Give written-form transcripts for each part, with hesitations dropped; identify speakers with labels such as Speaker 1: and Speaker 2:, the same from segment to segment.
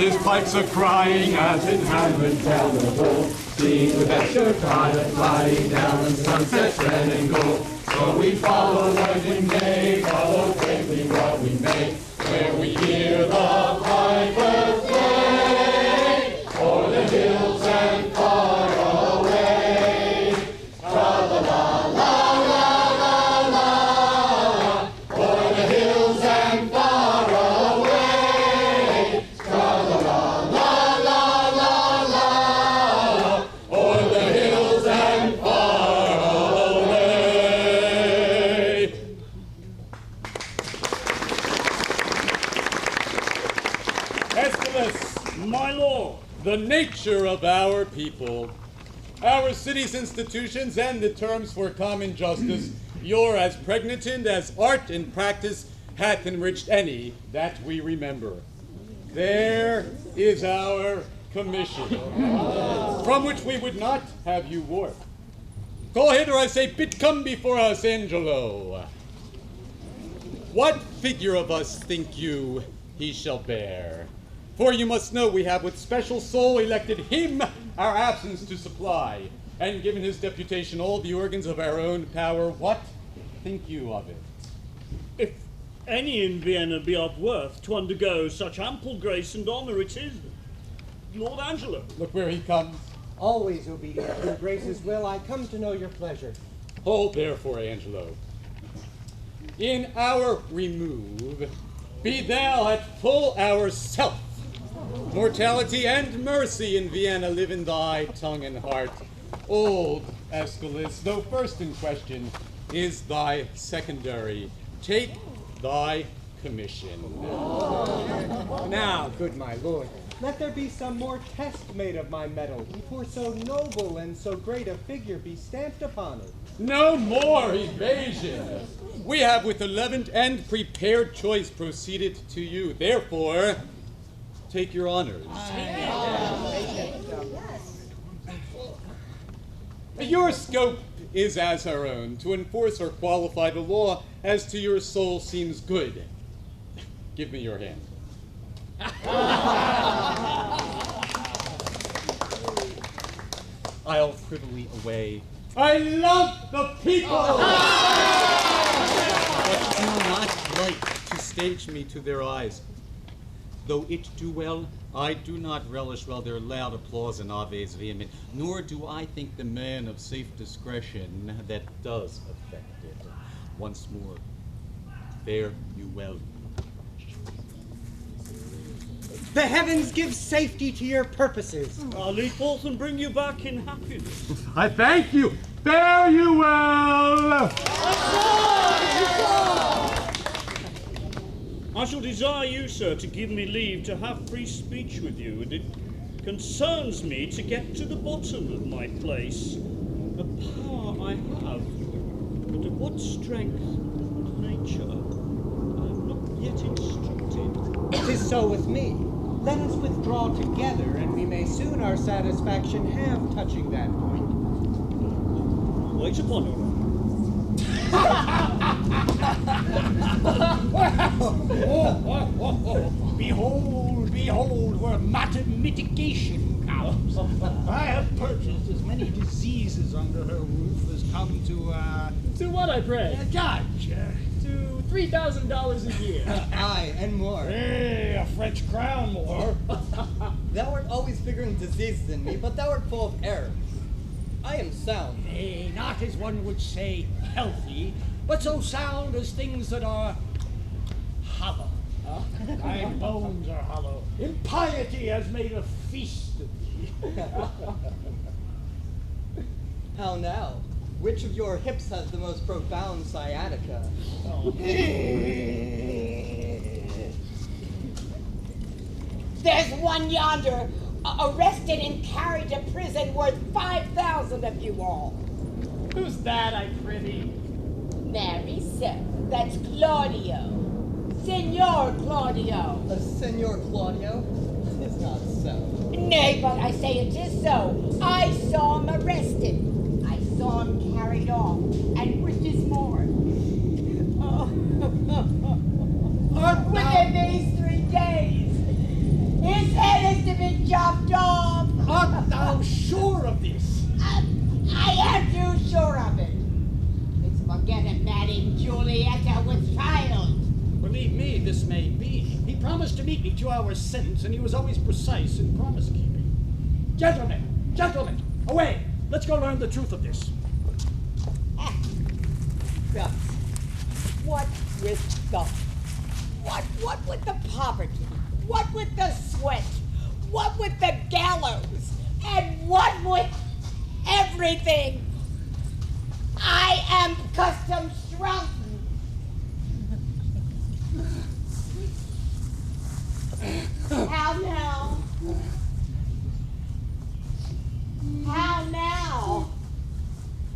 Speaker 1: his pipes are crying as in Hammond down the bowl. Seeing the Vesture pilot flying down the sunset red and gold. So we follow what we may, follow bravely what we may, where we hear the piper play, o'er the hills and far away. Tra-la-la-la.
Speaker 2: The nature of our people, our city's institutions, and the terms for common justice, you're as pregnant as art and practice hath enriched any that we remember. There is our commission, from which we would not have you warp. Call hither, I say, bid come before us, Angelo. What figure of us think you he shall bear? For you must know we have with special soul elected him our absence to supply, and given his deputation all the organs of our own power. What think you of it?
Speaker 3: If any in Vienna be of worth to undergo such ample grace and honor, it is Lord Angelo.
Speaker 2: Look where he comes.
Speaker 4: Always obedient to your grace's will, I come to know your pleasure.
Speaker 2: Hold therefore, Angelo. In our remove, be thou at full ourself. Mortality and mercy in Vienna live in thy tongue and heart. Old Aeschylus, though first in question, is thy secondary. Take thy commission.
Speaker 4: Now, good my lord, let there be some more test made of my metal, before so noble and so great a figure be stamped upon it.
Speaker 2: No more evasion. We have with 11th and prepared choice proceeded to you. Therefore, take your honors. Your scope is as our own, to enforce or qualify the law as to your soul seems good. Give me your hand. I'll privily away. I love the people! But do not like to stage me to their eyes. Though it do well, I do not relish well their loud applause and aves vehement, nor do I think the man of safe discretion that does affect it. Once more, fare you well.
Speaker 4: The heavens give safety to your purposes.
Speaker 3: I'll lead forth and bring you back in happiness.
Speaker 1: I thank you. Fare you well.
Speaker 3: I shall desire you, sir, to give me leave to have free speech with you, and it concerns me to get to the bottom of my place. A power I have, but of what strength and nature I am not yet instructed.
Speaker 4: It is so with me. Let us withdraw together, and we may soon our satisfaction have touching that point.
Speaker 3: Wait upon her.
Speaker 5: Behold, behold, where matter mitigation comes. I have purchased as many diseases under her roof as come to
Speaker 6: what, I pray?
Speaker 5: Judge.
Speaker 6: To $3,000 a year.
Speaker 4: Aye, and more.
Speaker 5: Hey, a French crown more.
Speaker 7: Thou art always figuring diseases in me, but thou art full of errors. I am sound.
Speaker 5: Nay, not as one would say healthy, but so sound as things that are hollow. Thy bones are hollow. Impiety has made a feast of thee.
Speaker 7: How now? Which of your hips has the most profound sciatica?
Speaker 8: There's one yonder, arrested and carried to prison, worth 5,000 of you all.
Speaker 6: Who's that, I prithee?
Speaker 8: Marry, sir, that's Claudio. Signor Claudio.
Speaker 7: Senor Claudio? It is not so.
Speaker 8: Nay, but I say it is so. I saw him arrested. I saw him carried off, and which is more. Within these 3 days, his head
Speaker 5: this may be, he promised to meet me 2 hours since, and he was always precise in promise-keeping. Gentlemen, away! Let's go learn the truth of this.
Speaker 8: Thus, what with the... What with the poverty? What with the sweat? What with the gallows? And what with everything? I am custom shrunk. How now? How now?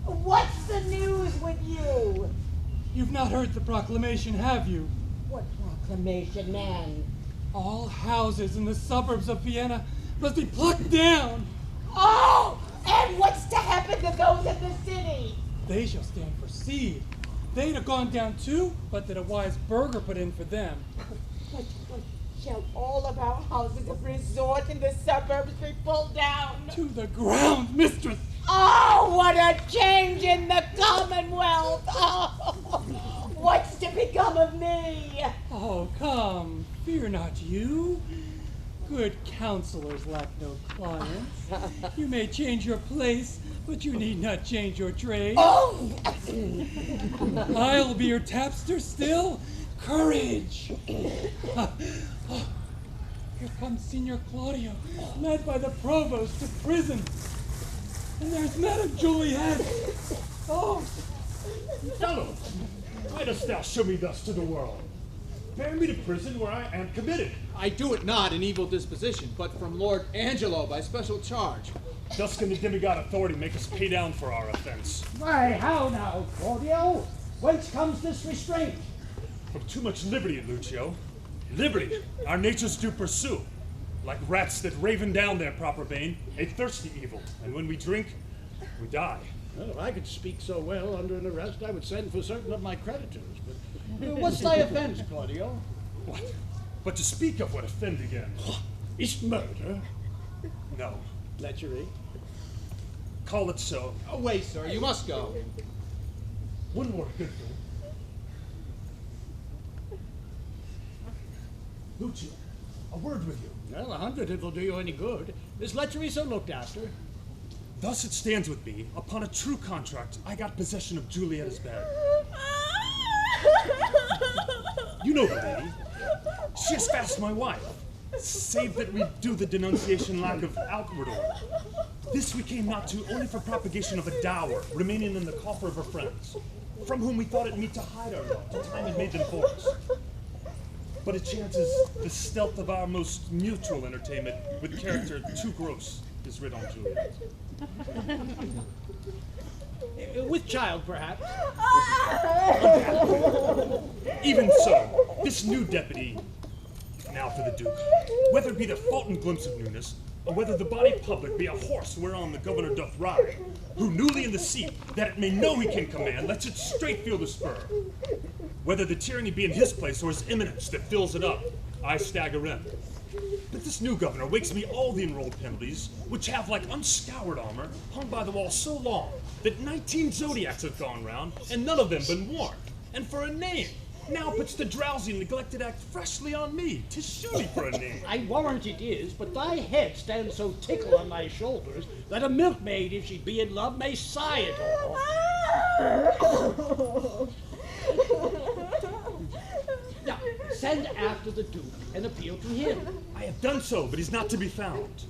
Speaker 8: What's the news with you?
Speaker 9: You've not heard the proclamation, have you?
Speaker 8: What proclamation, man?
Speaker 9: All houses in the suburbs of Vienna must be plucked down.
Speaker 8: Oh! And what's to happen to those in the city?
Speaker 9: They shall stand for seed. They'd have gone down too, but that a wise burgher put in for them.
Speaker 8: But shall all of our houses of resort in the suburbs be pulled down?
Speaker 9: To the ground, mistress!
Speaker 8: Oh, what a change in the Commonwealth! Oh, what's to become of me?
Speaker 9: Oh, come, fear not you. Good counselors lack no clients. You may change your place, but you need not change your trade.
Speaker 8: Oh!
Speaker 9: I'll be your tapster still. Courage! Oh, here comes Signor Claudio, led by the provost to prison. And there's Madame Juliet. Oh!
Speaker 3: Fellow, why dost thou show me thus to the world? Bear me to prison where I am committed.
Speaker 10: I do it not in evil disposition, but from Lord Angelo by special charge.
Speaker 3: Thus can the demigod authority make us pay down for our offense.
Speaker 5: Why, how now, Claudio? Whence comes this restraint?
Speaker 3: From too much liberty, Lucio. Liberty, our natures do pursue. Like rats that raven down their proper bane, a thirsty evil, and when we drink, we die.
Speaker 5: Well, if I could speak so well under an arrest, I would send for certain of my creditors. But what's thy offense, Claudio?
Speaker 3: What? But to speak of what offend again?
Speaker 5: Is murder?
Speaker 3: No.
Speaker 5: Lechery?
Speaker 3: Call it so.
Speaker 10: Away, sir, you must go.
Speaker 3: One more good thing. Lucio, a word with you.
Speaker 5: Well, 100 if it'll do you any good. Is lechery so looked after?
Speaker 3: Thus it stands with me, upon a true contract, I got possession of Giuliette's bed. You know the lady. She is fast my wife, save that we do the denunciation lack of outward order. This we came not to only for propagation of a dower remaining in the coffer of her friends, from whom we thought it meet to hide our love till time had made them for us. But it chances the stealth of our most mutual entertainment with character too gross is writ on Juliet.
Speaker 5: With child, perhaps.
Speaker 3: Even so, this new deputy, now for the Duke, whether it be the fault and glimpse of newness, or whether the body public be a horse whereon the governor doth ride, who newly in the seat, that it may know he can command, lets it straight feel the spur. Whether the tyranny be in his place or his eminence that fills it up, I stagger in. But this new governor wakes me all the enrolled penalties, which have, like unscoured armor, hung by the wall so long that 19 zodiacs have gone round, and none of them been worn. And for a name, now puts the drowsy neglected act freshly on me. 'Tis surely for a name.
Speaker 5: I warrant it is, but thy head stands so tickle on thy shoulders that a milkmaid, if she be in love, may sigh it all. Now, send after the Duke and appeal to him.
Speaker 3: I have done so, but he's not to be found.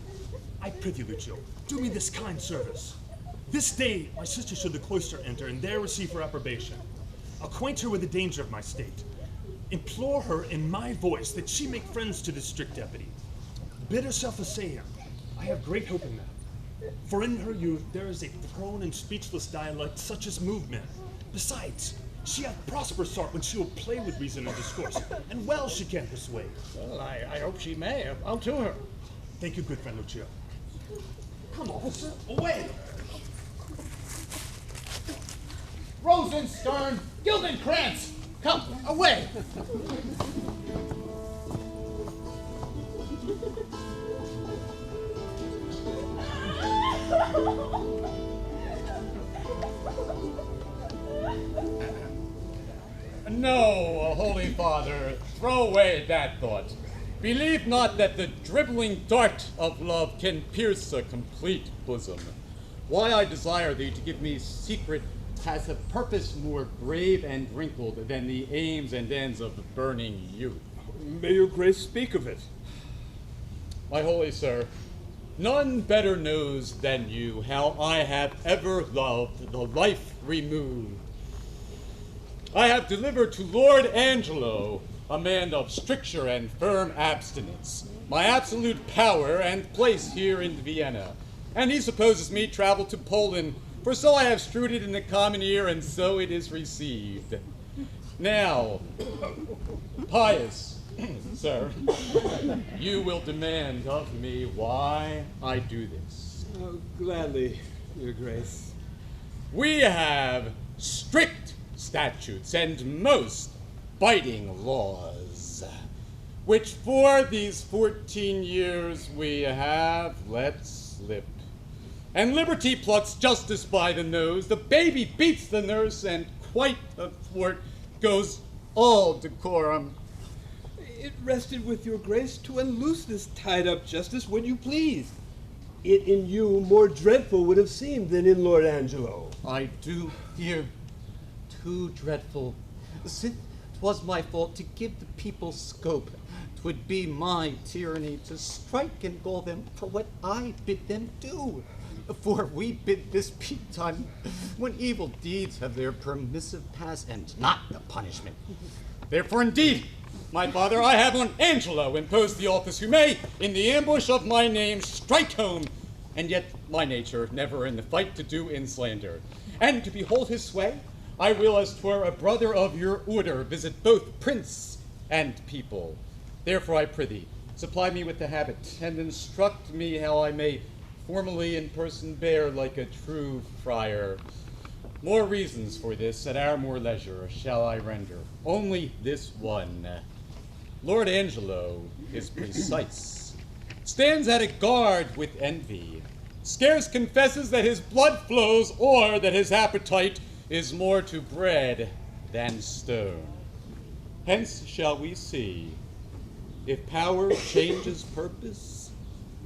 Speaker 3: I prithee, Lucio, do me this kind service. This day my sister should the cloister enter, and there receive her approbation. Acquaint her with the danger of my state. Implore her in my voice that she make friends to this strict deputy. Bid herself essay him. I have great hope in that. For in her youth there is a prone and speechless dialect such as move men. Besides, she hath prosperous art when she will play with reason and discourse, and well she can persuade.
Speaker 5: Well, I hope she may. I'll to her.
Speaker 3: Thank you, good friend Lucio. Come, officer, away!
Speaker 10: Rosenstern, Gildenkrantz, come, away!
Speaker 2: No, Holy Father, throw away that thought. Believe not that the dribbling dart of love can pierce a complete bosom. Why I desire thee to give me secret has a purpose more brave and wrinkled than the aims and ends of the burning youth.
Speaker 11: May your grace speak of it.
Speaker 2: My holy sir, none better knows than you how I have ever loved the life removed. I have delivered to Lord Angelo, a man of stricture and firm abstinence, my absolute power and place here in Vienna, and he supposes me travel to Poland, for so I have strewed it in the common ear, and so it is received. Now, pious sir, you will demand of me why I do this.
Speaker 11: Oh, gladly, your grace.
Speaker 2: We have strict statutes and most biting laws, which for these 14 years we have let slip. And liberty plucks justice by the nose, the baby beats the nurse, and quite athwart goes all decorum.
Speaker 11: It rested with your grace to unloose this tied-up justice when you pleased. It in you more dreadful would have seemed than in Lord Angelo.
Speaker 2: I do fear too dreadful. Since 'twas my fault to give the people scope, 'twould be my tyranny to strike and gall them for what I bid them do. For we bid this peak time when evil deeds have their permissive pass and not the punishment. Therefore, indeed, my father, I have on Angelo imposed the office who may, in the ambush of my name, strike home, and yet my nature never in the fight to do in slander. And to behold his sway, I will, as 'twere a brother of your order, visit both prince and people. Therefore, I prithee, supply me with the habit, and instruct me how I may formally in person bear like a true friar. More reasons for this at our more leisure shall I render. Only this one. Lord Angelo is precise, stands at a guard with envy, scarce confesses that his blood flows or that his appetite is more to bread than stone. Hence shall we see, if power changes purpose,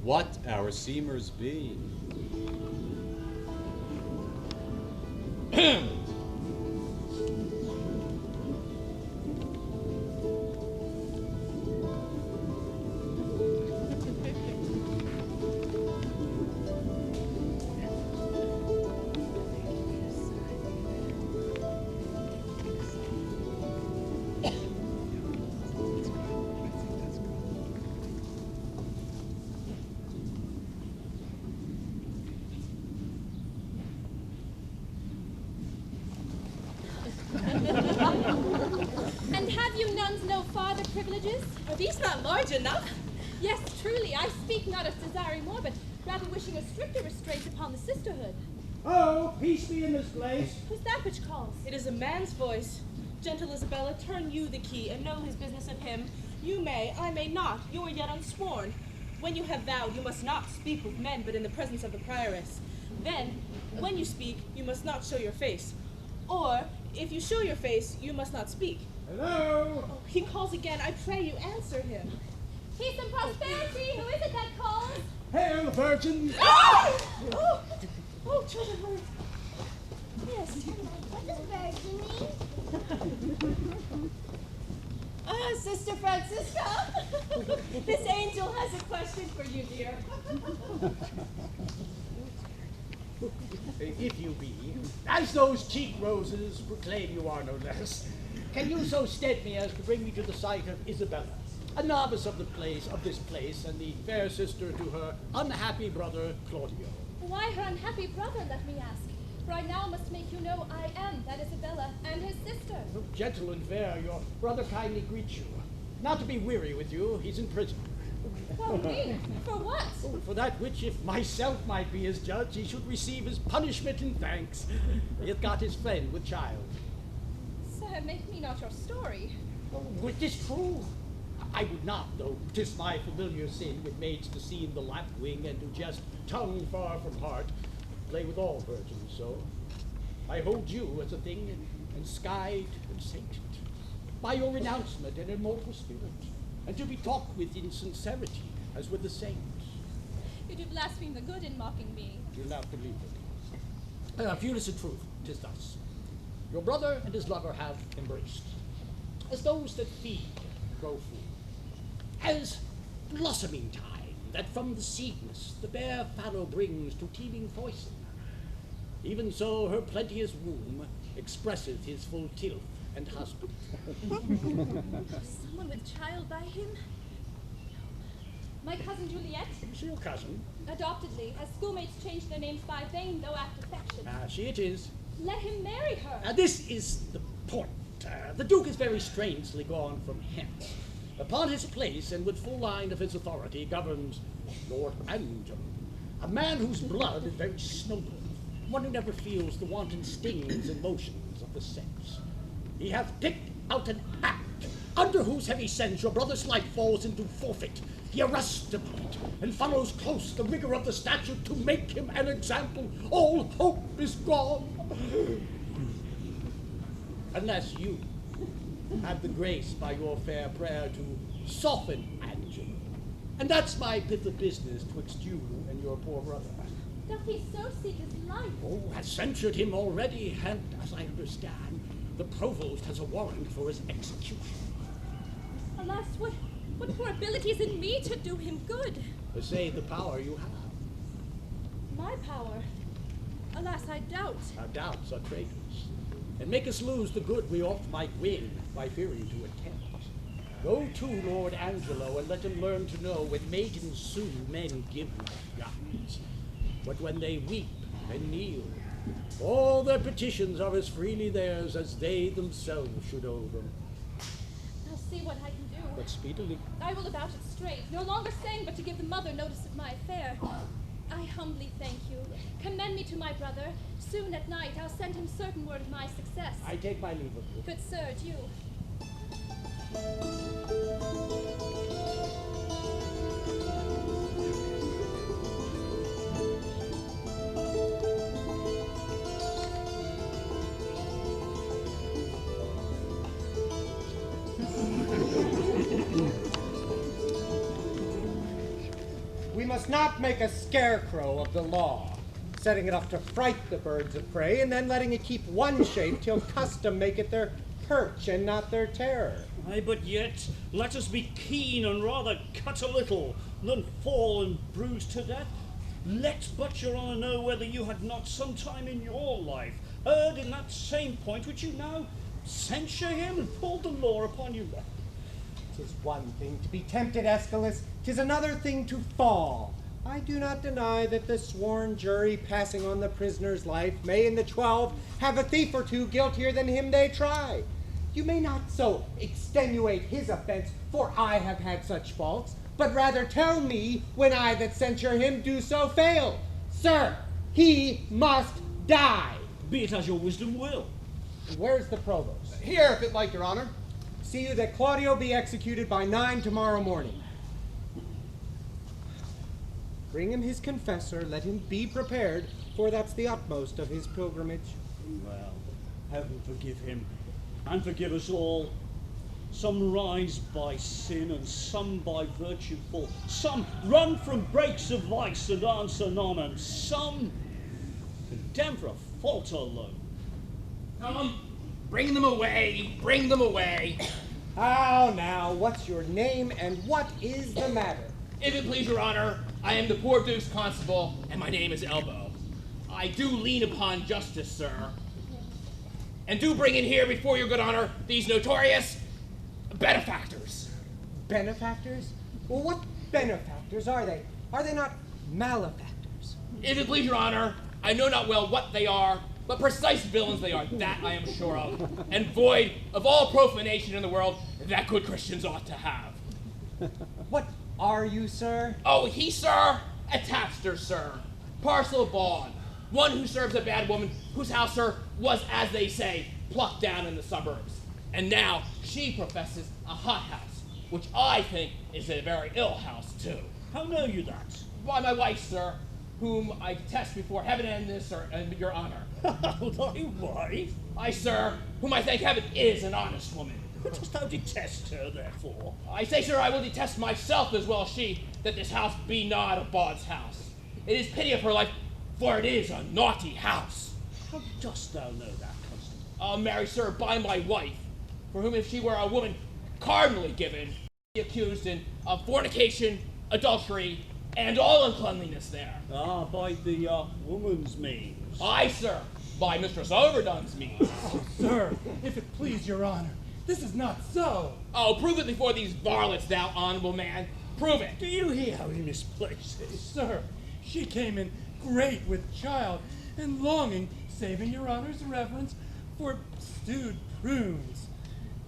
Speaker 2: what our seemers be.
Speaker 12: And have you nuns no farther privileges?
Speaker 13: Are these not large enough?
Speaker 12: Yes, truly, I speak not of desiring more, but rather wishing a stricter restraint upon the sisterhood.
Speaker 5: Oh, peace be in this place.
Speaker 12: Who's that which calls?
Speaker 13: It is a man's voice. Gentle Isabella, turn you the key, and know his business of him. You may, I may not, you are yet unsworn. When you have vowed, you must not speak with men, but in the presence of the prioress. Then, when you speak, you must not show your face. Or, if you show your face, you must not speak.
Speaker 5: Hello?
Speaker 13: Oh, he calls again. I pray you answer him.
Speaker 12: Peace and prosperity! Who is it that calls?
Speaker 5: Hail the Virgin!
Speaker 13: Oh, children, hurry.
Speaker 12: Yes, what does virgin mean?
Speaker 8: Ah, Sister Francisca! This angel has a question for you, dear.
Speaker 5: If you be, as those cheek roses proclaim you are no less, can you so stead me as to bring me to the sight of Isabella, a novice of this place, and the fair sister to her unhappy brother Claudio?
Speaker 12: Why her unhappy brother, let me ask? For I now must make you know I am that Isabella and his sister.
Speaker 5: Oh, gentle and fair, your brother kindly greets you. Not to be weary with you, he's in prison.
Speaker 12: Well, me? For what?
Speaker 5: Oh, for that which, if myself might be his judge, he should receive his punishment in thanks. He hath got his friend with child.
Speaker 12: Sir, make me not your story.
Speaker 5: Oh, which is true. I would not, though 'tis my familiar sin with maids to seem the lap wing and to jest tongue far from heart, play with all virgins so. I hold you as a thing enskyed and sainted. by your renouncement and immortal spirit, and to be talked with in sincerity, as with the saints.
Speaker 12: You do blaspheme the good in mocking me.
Speaker 5: Do not believe it. Fearless in truth, 'tis thus. Your brother and his lover have embraced, as those that feed grow food, as blossoming time that from the seedless the bare fallow brings to teeming foison. Even so her plenteous womb expresseth his full tilth and husband.
Speaker 12: Someone with child by him? My cousin Juliet?
Speaker 5: Is she your cousin?
Speaker 12: Adoptedly, as schoolmates change their names by vain, though apt affection.
Speaker 5: She it is.
Speaker 12: Let him marry her.
Speaker 5: This is the point. The Duke is very strangely gone from hence. Upon his place, and with full line of his authority, governs Lord Angelo, a man whose blood is very snowball, one who never feels the wanton stings and motions of the sex. He hath picked out an act, under whose heavy sense your brother's life falls into forfeit. He arrests upon it, and follows close the rigor of the statute to make him an example. All hope is gone. Unless you have the grace by your fair prayer to soften Angelo. And that's my bit of business twixt you and your poor brother.
Speaker 12: Doth he so seek his life?
Speaker 5: Oh, has censured him already, and, as I understand, the provost has a warrant for his execution.
Speaker 12: Alas, what poor ability is in me to do him good?
Speaker 5: To say the power you have.
Speaker 12: My power? Alas, I doubt.
Speaker 5: Our doubts are traitors, and make us lose the good we oft might win by fearing to attempt. Go to Lord Angelo, and let him learn to know when maidens sue, men give like gods. But when they weep and kneel, all their petitions are as freely theirs as they themselves should owe them.
Speaker 12: I'll see what I can do.
Speaker 5: But speedily.
Speaker 12: I will about it straight, no longer saying but to give the mother notice of my affair. I humbly thank you. Commend me to my brother. Soon at night I'll send him certain word of my success.
Speaker 5: I take my leave of you.
Speaker 12: Good sir, adieu.
Speaker 4: We must not make a scarecrow of the law, setting it up to fright the birds of prey, and then letting it keep one shape till custom make it their perch and not their terror.
Speaker 3: Aye, but yet, let us be keen and rather cut a little than fall and bruise to death. Let but your honour know whether you had not sometime in your life erred in that same point which you now censure him and pulled the law upon you.
Speaker 4: 'Tis one thing to be tempted, Aeschylus, 'tis another thing to fall. I do not deny that the sworn jury passing on the prisoner's life may in the 12 have a thief or two guiltier than him they try. You may not so extenuate his offense, for I have had such faults, but rather tell me when I that censure him do so fail. Sir, he must die.
Speaker 3: Be it as your wisdom will.
Speaker 4: Where's the provost?
Speaker 10: Here, if it like your honor.
Speaker 4: See you that Claudio be executed by 9 tomorrow morning. Bring him his confessor, let him be prepared, for that's the utmost of his pilgrimage.
Speaker 3: Well, heaven forgive him, and forgive us all. Some rise by sin, and some by virtue fall. Some run from breaks of vice and answer none, and some condemn for a fault alone.
Speaker 10: Come, bring them away, bring them away.
Speaker 4: How now, what's your name, and what is the matter?
Speaker 10: If it please your honor, I am the poor Duke's constable, and my name is Elbow. I do lean upon justice, sir. And do bring in here before your good honor these notorious benefactors.
Speaker 4: Benefactors? Well, what benefactors are they? Are they not malefactors?
Speaker 10: If it please your honor, I know not well what they are, but precise villains they are, that I am sure of, and void of all profanation in the world that good Christians ought to have.
Speaker 4: What are you, sir?
Speaker 10: Oh, he, sir, a tapster, sir, parcel of bawd, one who serves a bad woman whose house, sir, was, as they say, plucked down in the suburbs. And now she professes a hot house, which I think is a very ill house, too.
Speaker 3: How know you that?
Speaker 10: Why, my wife, sir, whom I test before heaven and this, sir, and your honor.
Speaker 3: Thy wife?
Speaker 10: I, sir, whom I thank heaven is an honest woman.
Speaker 3: Dost thou detest her, therefore?
Speaker 10: I say, sir, I will detest myself as well as she, that this house be not a bawd's house. It is pity of her life, for it is a naughty house.
Speaker 3: How dost thou know that, Constable?
Speaker 10: Marry, sir, by my wife, for whom if she were a woman cardinally given, be accused in of fornication, adultery, and all uncleanliness there.
Speaker 3: Ah, by the woman's means.
Speaker 10: Aye, sir, by Mistress Overdone's means.
Speaker 9: Oh, sir, if it please your honor, this is not so.
Speaker 10: Oh, prove it before these varlets, thou honorable man. Prove it.
Speaker 3: Do you hear how he misplaces?
Speaker 9: Sir, she came in great with child and longing, saving your honor's reverence, for stewed prunes.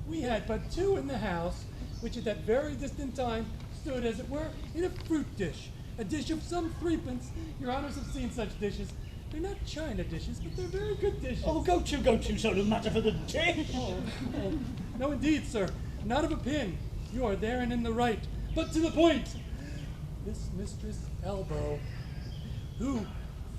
Speaker 9: We had but two in the house, which at that very distant time stood, as it were, in a fruit dish, a dish of some threepence. Your honors have seen such dishes. They're not china dishes, but they're very good dishes.
Speaker 3: Oh, go to, so no matter for the dish.
Speaker 9: No, indeed, sir, not of a pin. You are there and in the right. But to the point. This Mistress Elbow, who,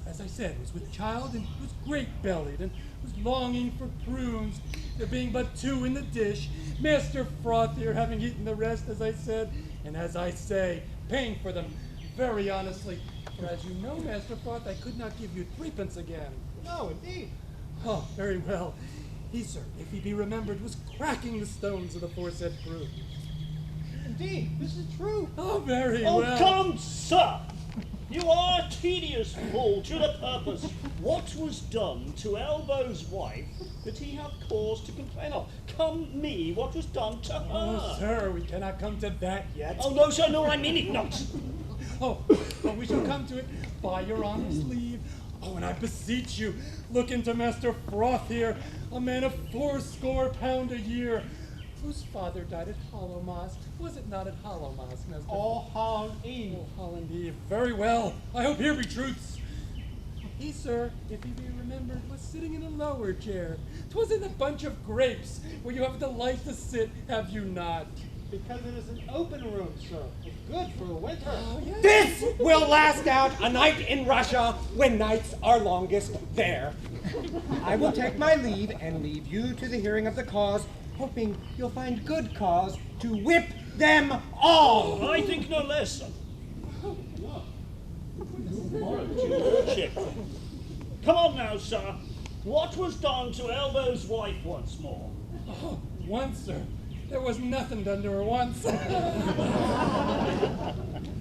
Speaker 9: as I said, was with child and was great-bellied and was longing for prunes, there being but two in the dish, Master Frothier having eaten the rest, as I said, and as I say, paying for them very honestly. For as you know, Master Froth, I could not give you threepence again.
Speaker 4: No, indeed.
Speaker 9: Oh, very well. He, sir, if he be remembered, was cracking the stones of the foresaid proof.
Speaker 4: Indeed, this is true.
Speaker 9: Oh, very
Speaker 3: Oh,
Speaker 9: well.
Speaker 3: come, sir. You are a tedious fool to the purpose. What was done to Elbow's wife that he hath cause to complain of? Come me, what was done to her?
Speaker 9: Oh, sir, we cannot come to that yet.
Speaker 3: Oh, no, sir, no, I mean it not.
Speaker 9: Oh, but we shall come to it by your honor's leave. Oh, and I beseech you, look into Master Frothier, a man of 80 pounds a year, whose father died at Hollowmoss. Was it not at Hollowmoss, Master?
Speaker 4: All Holland Eve.
Speaker 9: Oh, Holland Eve. Very well. I hope here be truths. He, sir, if he be remembered, was sitting in a lower chair. 'Twas in a bunch of grapes, where you have delight to sit, have you not?
Speaker 4: Because it is an open room, sir. It's good for the winter.
Speaker 9: Oh, yes.
Speaker 4: This will last out a night in Russia when nights are longest there. I will take my leave and leave you to the hearing of the cause, hoping you'll find good cause to whip them all.
Speaker 3: I think no less, sir. Warrant your lordship. Come on now, sir. What was done to Elbow's wife once more?
Speaker 9: Oh, once, sir. There was nothing done to her once.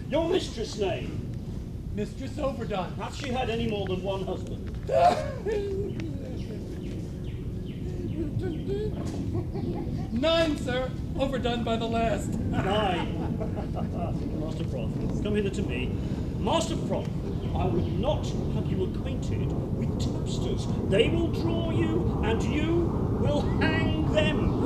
Speaker 3: Your mistress' name?
Speaker 9: Mistress Overdone.
Speaker 3: Hath she had any more than one husband?
Speaker 9: 9, sir. Overdone by the last.
Speaker 3: 9. Master Froth, come hither to me. Master Froth, I would not have you acquainted with tapsters. They will draw you, and you will hang them.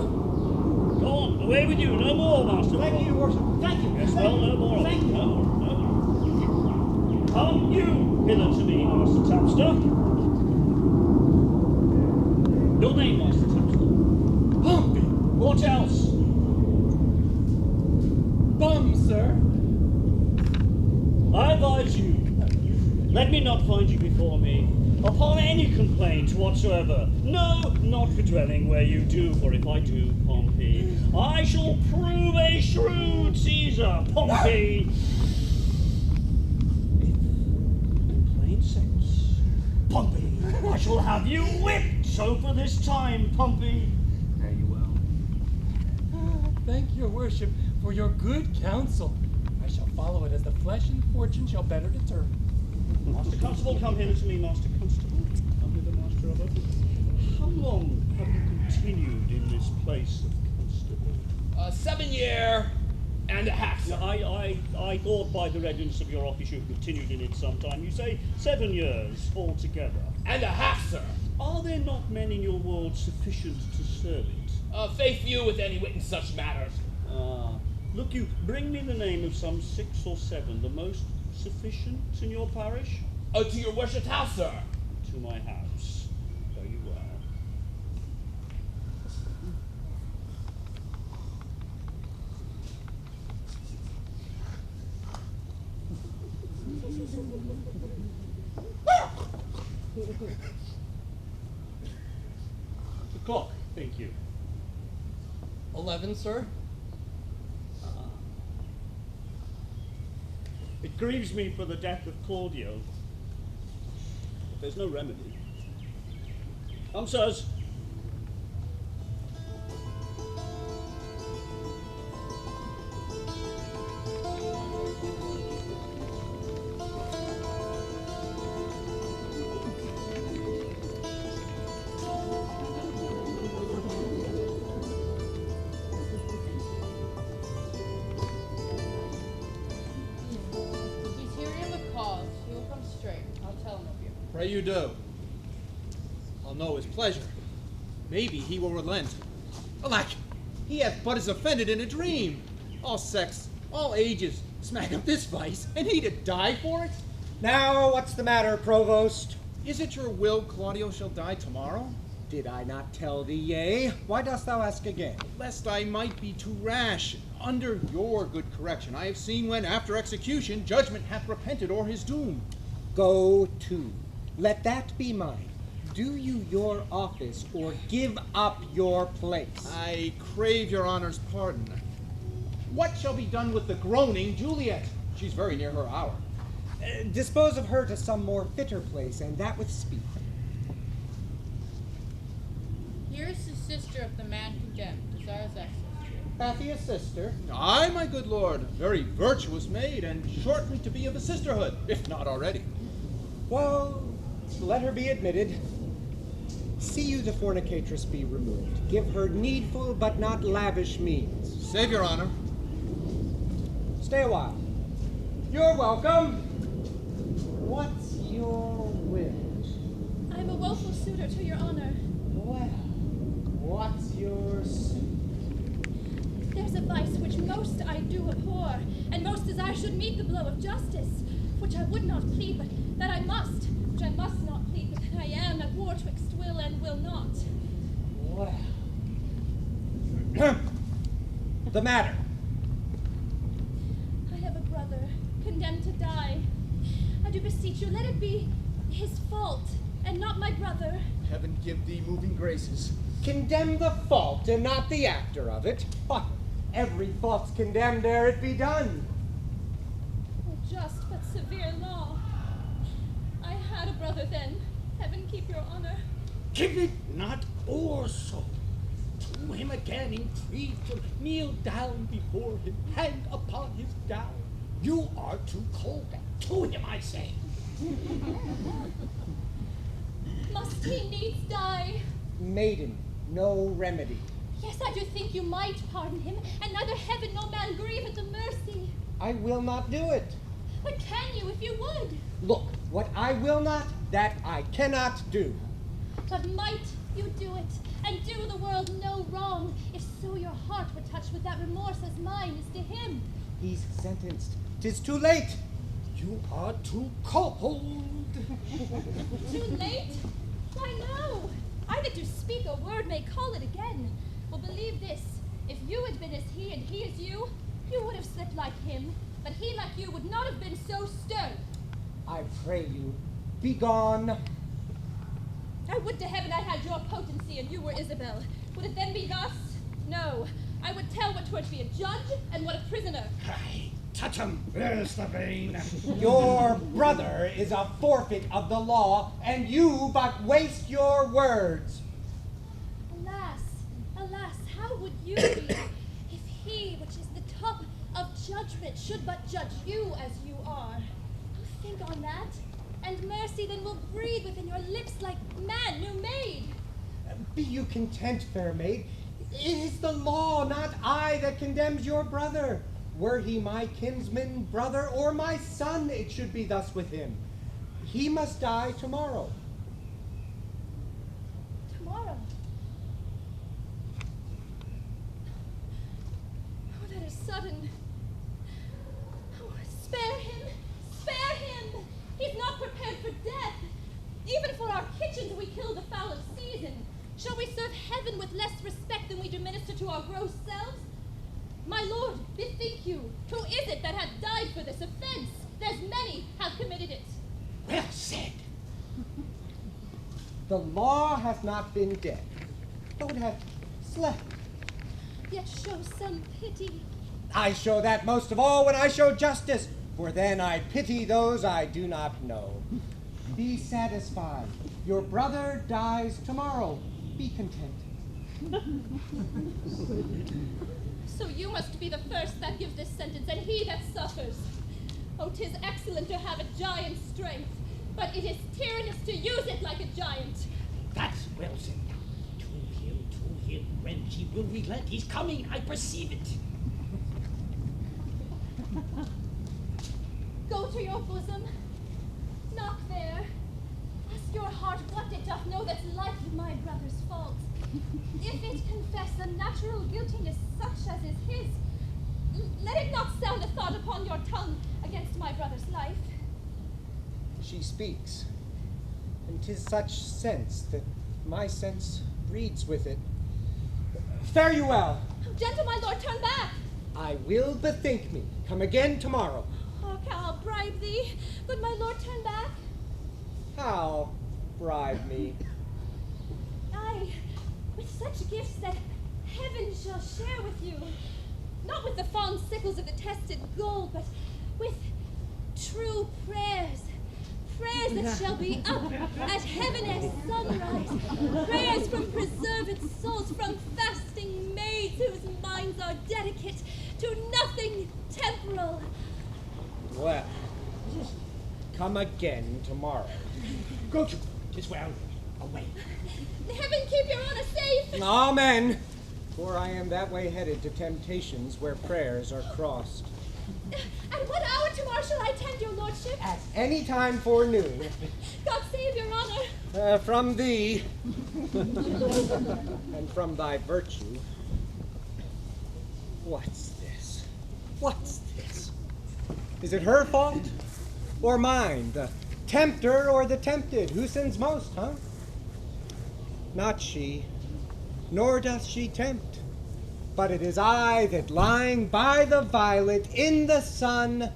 Speaker 3: Go on, away with you. No more, Master Froth.
Speaker 4: Thank you, Your Worship. Thank you.
Speaker 3: Yes, well, no more.
Speaker 4: Thank you.
Speaker 3: No more, no more. Come you hither to me, Master Tapster. Your name, Master Tapster?
Speaker 9: Pompey.
Speaker 3: What else?
Speaker 9: Bum, sir.
Speaker 3: I advise you, let me not find you before me upon any complaint whatsoever. No, not for dwelling where you do, for if I do, Pompey, I shall prove a shrewd Caesar, Pompey. In plain sense, Pompey, I shall have you whipped. So for this time, Pompey, fare you well.
Speaker 9: Thank your worship for your good counsel. I shall follow it as the flesh and fortune shall better determine.
Speaker 3: Master Constable, come hither to me, Master Constable. Come hither, Master Robert. How long have you continued in this place of Constable?
Speaker 10: 7 year and a half, sir.
Speaker 3: I thought by the readiness of your office you have continued in it some time. You say 7 years altogether.
Speaker 10: And a half, sir.
Speaker 3: Are there not men in your world sufficient to serve it?
Speaker 10: Faith few with any wit in such matters.
Speaker 3: Look you, bring me the name of some 6 or 7, the most sufficient in your parish?
Speaker 10: Oh, to your worship's house, sir.
Speaker 3: To my house. Very well. The clock, thank you.
Speaker 7: 11, sir.
Speaker 3: It grieves me for the death of Claudio, but there's no remedy. Come, sirs.
Speaker 14: Pray you do. I'll know his pleasure. Maybe he will relent. Alack, he hath but as offended in a dream. All sects, all ages, smack up this vice, and he to die for it?
Speaker 4: Now, what's the matter, Provost?
Speaker 14: Is it your will Claudio shall die tomorrow?
Speaker 4: Did I not tell thee yea? Why dost thou ask again?
Speaker 14: Lest I might be too rash. Under your good correction, I have seen when, after execution, judgment hath repented o'er his doom.
Speaker 4: Go to. Let that be mine. Do you your office, or give up your place?
Speaker 14: I crave your honor's pardon. What shall be done with the groaning Juliet? She's very near her hour.
Speaker 4: Dispose of her to some more fitter place, and that with speed.
Speaker 15: Here is the sister of the man condemned, desires access.
Speaker 4: Hath he a sister?
Speaker 14: Aye, my good lord, very virtuous maid, and shortly to be of the sisterhood, if not already.
Speaker 4: Well, let her be admitted. See you the fornicatress be removed. Give her needful but not lavish means.
Speaker 14: Save your honor.
Speaker 4: Stay a while. You're welcome. What's your wish?
Speaker 12: I'm a woeful suitor to your honor.
Speaker 4: Well, what's your suit?
Speaker 12: There's a vice which most I do abhor, and most as I should meet the blow of justice, which I would not plead, but that I must, which I must not plead, but that I am at war twixt will and will not.
Speaker 4: Well. The matter.
Speaker 12: I have a brother, condemned to die. I do beseech you, let it be his fault, and not my brother.
Speaker 14: Heaven give thee moving graces.
Speaker 4: Condemn the fault, and not the actor of it. Why, every fault's condemned ere it be done.
Speaker 12: A just but severe law. I had a brother then. Heaven keep your honor.
Speaker 5: Give it not o'er so. To him again entreat to kneel down before him, hand upon his gown. You are too cold. To him, I say.
Speaker 12: Must he needs die?
Speaker 4: Maiden, no remedy.
Speaker 12: Yes, I do think you might pardon him, and neither heaven nor man grieve at the mercy.
Speaker 4: I will not do it.
Speaker 12: But can you if you would?
Speaker 4: Look, what I will not, that I cannot do.
Speaker 12: But might you do it, and do the world no wrong, if so your heart were touched with that remorse as mine is to him?
Speaker 4: He's sentenced. 'Tis too late.
Speaker 5: You are too cold.
Speaker 12: Too late? Why no. I that do speak a word may call it again. Well, believe this, if you had been as he and he as you would have slept like him, but he like you would not have been so stern.
Speaker 4: I pray you, be gone.
Speaker 12: I would to heaven I had your potency and you were Isabel. Would it then be thus? No. I would tell what 'twould be a judge and what a prisoner.
Speaker 5: Aye, touch him. Where's the vein?
Speaker 4: Your brother is a forfeit of the law, and you but waste your words.
Speaker 12: Alas, alas, how would you be if he, which is the top of judgment, should but judge you as you are? Oh, think on that, and mercy then will breathe within your lips like man new made.
Speaker 4: Be you content, fair maid. It is the law, not I, that condemns your brother. Were he my kinsman, brother, or my son, it should be thus with him. He must die tomorrow.
Speaker 12: Tomorrow? Oh, that is sudden. Oh, spare him! Spare him! He's not prepared for death. Even for our kitchens we kill the fowl of season. Shall we serve heaven with less respect than we do minister to our gross selves? My lord, bethink you, who is it that hath died for this offense? There's many have committed it.
Speaker 5: Well said.
Speaker 4: The law hath not been dead, though it hath slept.
Speaker 12: yet show some pity.
Speaker 4: I show that most of all when I show justice, for then I pity those I do not know. Be satisfied. Your brother dies tomorrow. Be content.
Speaker 12: So you must be the first that gives this sentence, and he that suffers. Oh, 'tis excellent to have a giant's strength, but it is tyrannous to use it like a giant.
Speaker 5: That's well said. To him, when he will relent. He's coming, I perceive it.
Speaker 12: Go to your bosom. Knock there. Ask your heart what it doth know that's likely my brother's fault. If it confess a natural guiltiness such as is his, let it not sound a thought upon your tongue against my brother's life.
Speaker 4: She speaks, and 'tis such sense that my sense reads with it. Fare you well.
Speaker 12: Gentle my lord, turn back.
Speaker 4: I will bethink me. Come again tomorrow.
Speaker 12: Porecca, I'll bribe thee. Good my lord, turn back.
Speaker 4: How bribe me?
Speaker 12: Aye, with such gifts that heaven shall share with you. Not with the fond sickles of the tested gold, but with true prayers. Prayers that shall be up at heaven as sunrise. Prayers from preserved souls, from fasting maids whose minds are dedicate to nothing temporal.
Speaker 4: Well, come again tomorrow. Go to.
Speaker 5: 'Tis well. Away.
Speaker 12: Heaven keep your honor safe.
Speaker 4: Amen. For I am that way headed to temptations where prayers are crossed.
Speaker 12: At what hour tomorrow shall I attend your lordship?
Speaker 4: At any time forenoon.
Speaker 12: God save your honor.
Speaker 4: From thee, and from thy virtue. What's this? What's this? Is it her fault? Or mine? The tempter or the tempted? Who sins most, huh? Not she, nor doth she tempt. But it is I that, lying by the violet in the sun,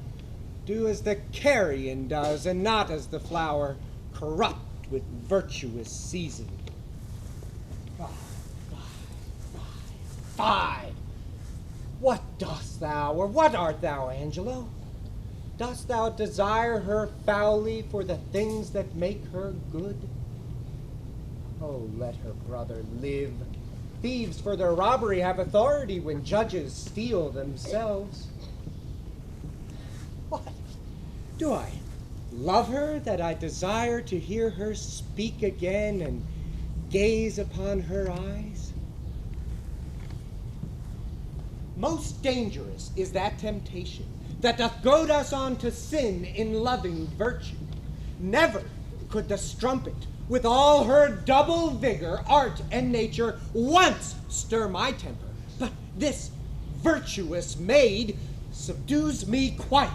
Speaker 4: do as the carrion does, and not as the flower, corrupt with virtuous season. Fie! What dost thou, or what art thou, Angelo? Dost thou desire her foully for the things that make her good? Oh, let her brother live. Thieves for their robbery have authority when judges steal themselves. What? Do I love her that I desire to hear her speak again and gaze upon her eyes? Most dangerous is that temptation that doth goad us on to sin in loving virtue. Never could the strumpet, with all her double vigor, art, and nature, once stir my temper, but this virtuous maid subdues me quite.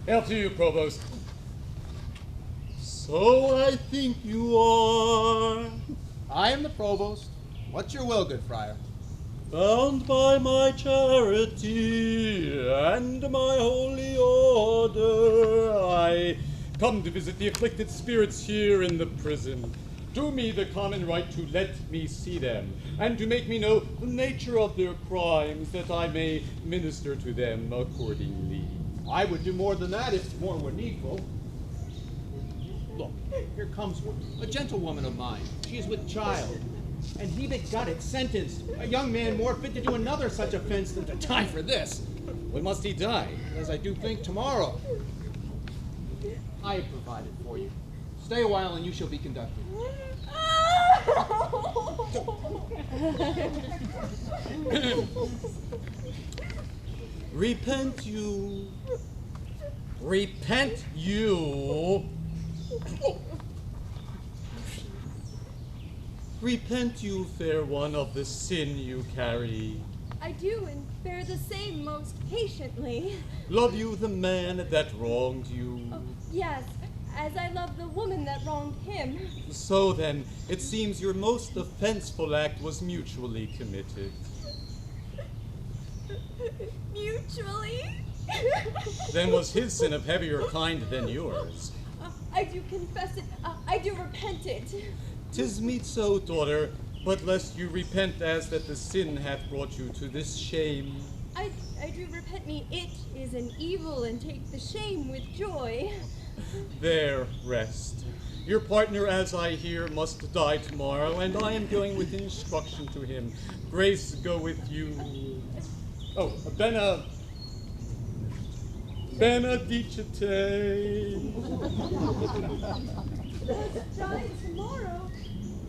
Speaker 2: Hail to you, Provost.
Speaker 14: So I think you are. I am the provost. What's your will, good friar?
Speaker 2: Bound by my charity and my holy order, I come to visit the afflicted spirits here in the prison. Do me the common right to let me see them, and to make me know the nature of their crimes, that I may minister to them accordingly.
Speaker 14: I would do more than that if more were needful. Look, here comes one, a gentlewoman of mine. She is with child. And he that got it sentenced, a young man more fit to do another such offense than to die for this. When must he die? As I do think tomorrow. I have provided for you. Stay a while and you shall be conducted.
Speaker 2: Repent you. Repent you. Repent you, fair one, of the sin you carry.
Speaker 12: I do, and bear the same most patiently.
Speaker 2: Love you the man that wronged you?
Speaker 12: Oh, yes, as I love the woman that wronged him.
Speaker 2: So then, it seems your most offenseful act was mutually committed.
Speaker 12: Mutually?
Speaker 2: Then was his sin of heavier kind than yours?
Speaker 12: I do confess it. I do repent it.
Speaker 2: 'Tis meet so, daughter, but lest you repent as that the sin hath brought you to this shame.
Speaker 12: I do repent me. It is an evil, and take the shame with joy.
Speaker 2: There, rest. Your partner, as I hear, must die tomorrow, and I am going with instruction to him. Grace go with you. Oh, benedicite.
Speaker 12: Die tomorrow.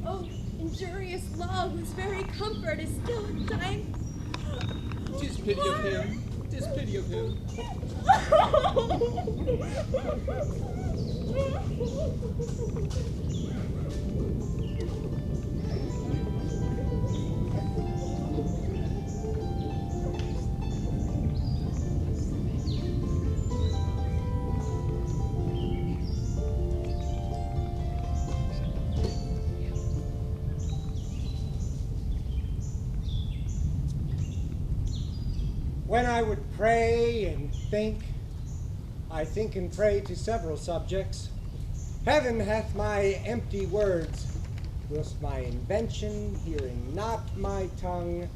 Speaker 12: Oh, injurious law, whose very comfort is still in time.
Speaker 14: 'Tis pity of him. 'Tis pity of him.
Speaker 4: When I would pray and think, I think and pray to several subjects. Heaven hath my empty words, whilst my invention, hearing not my tongue,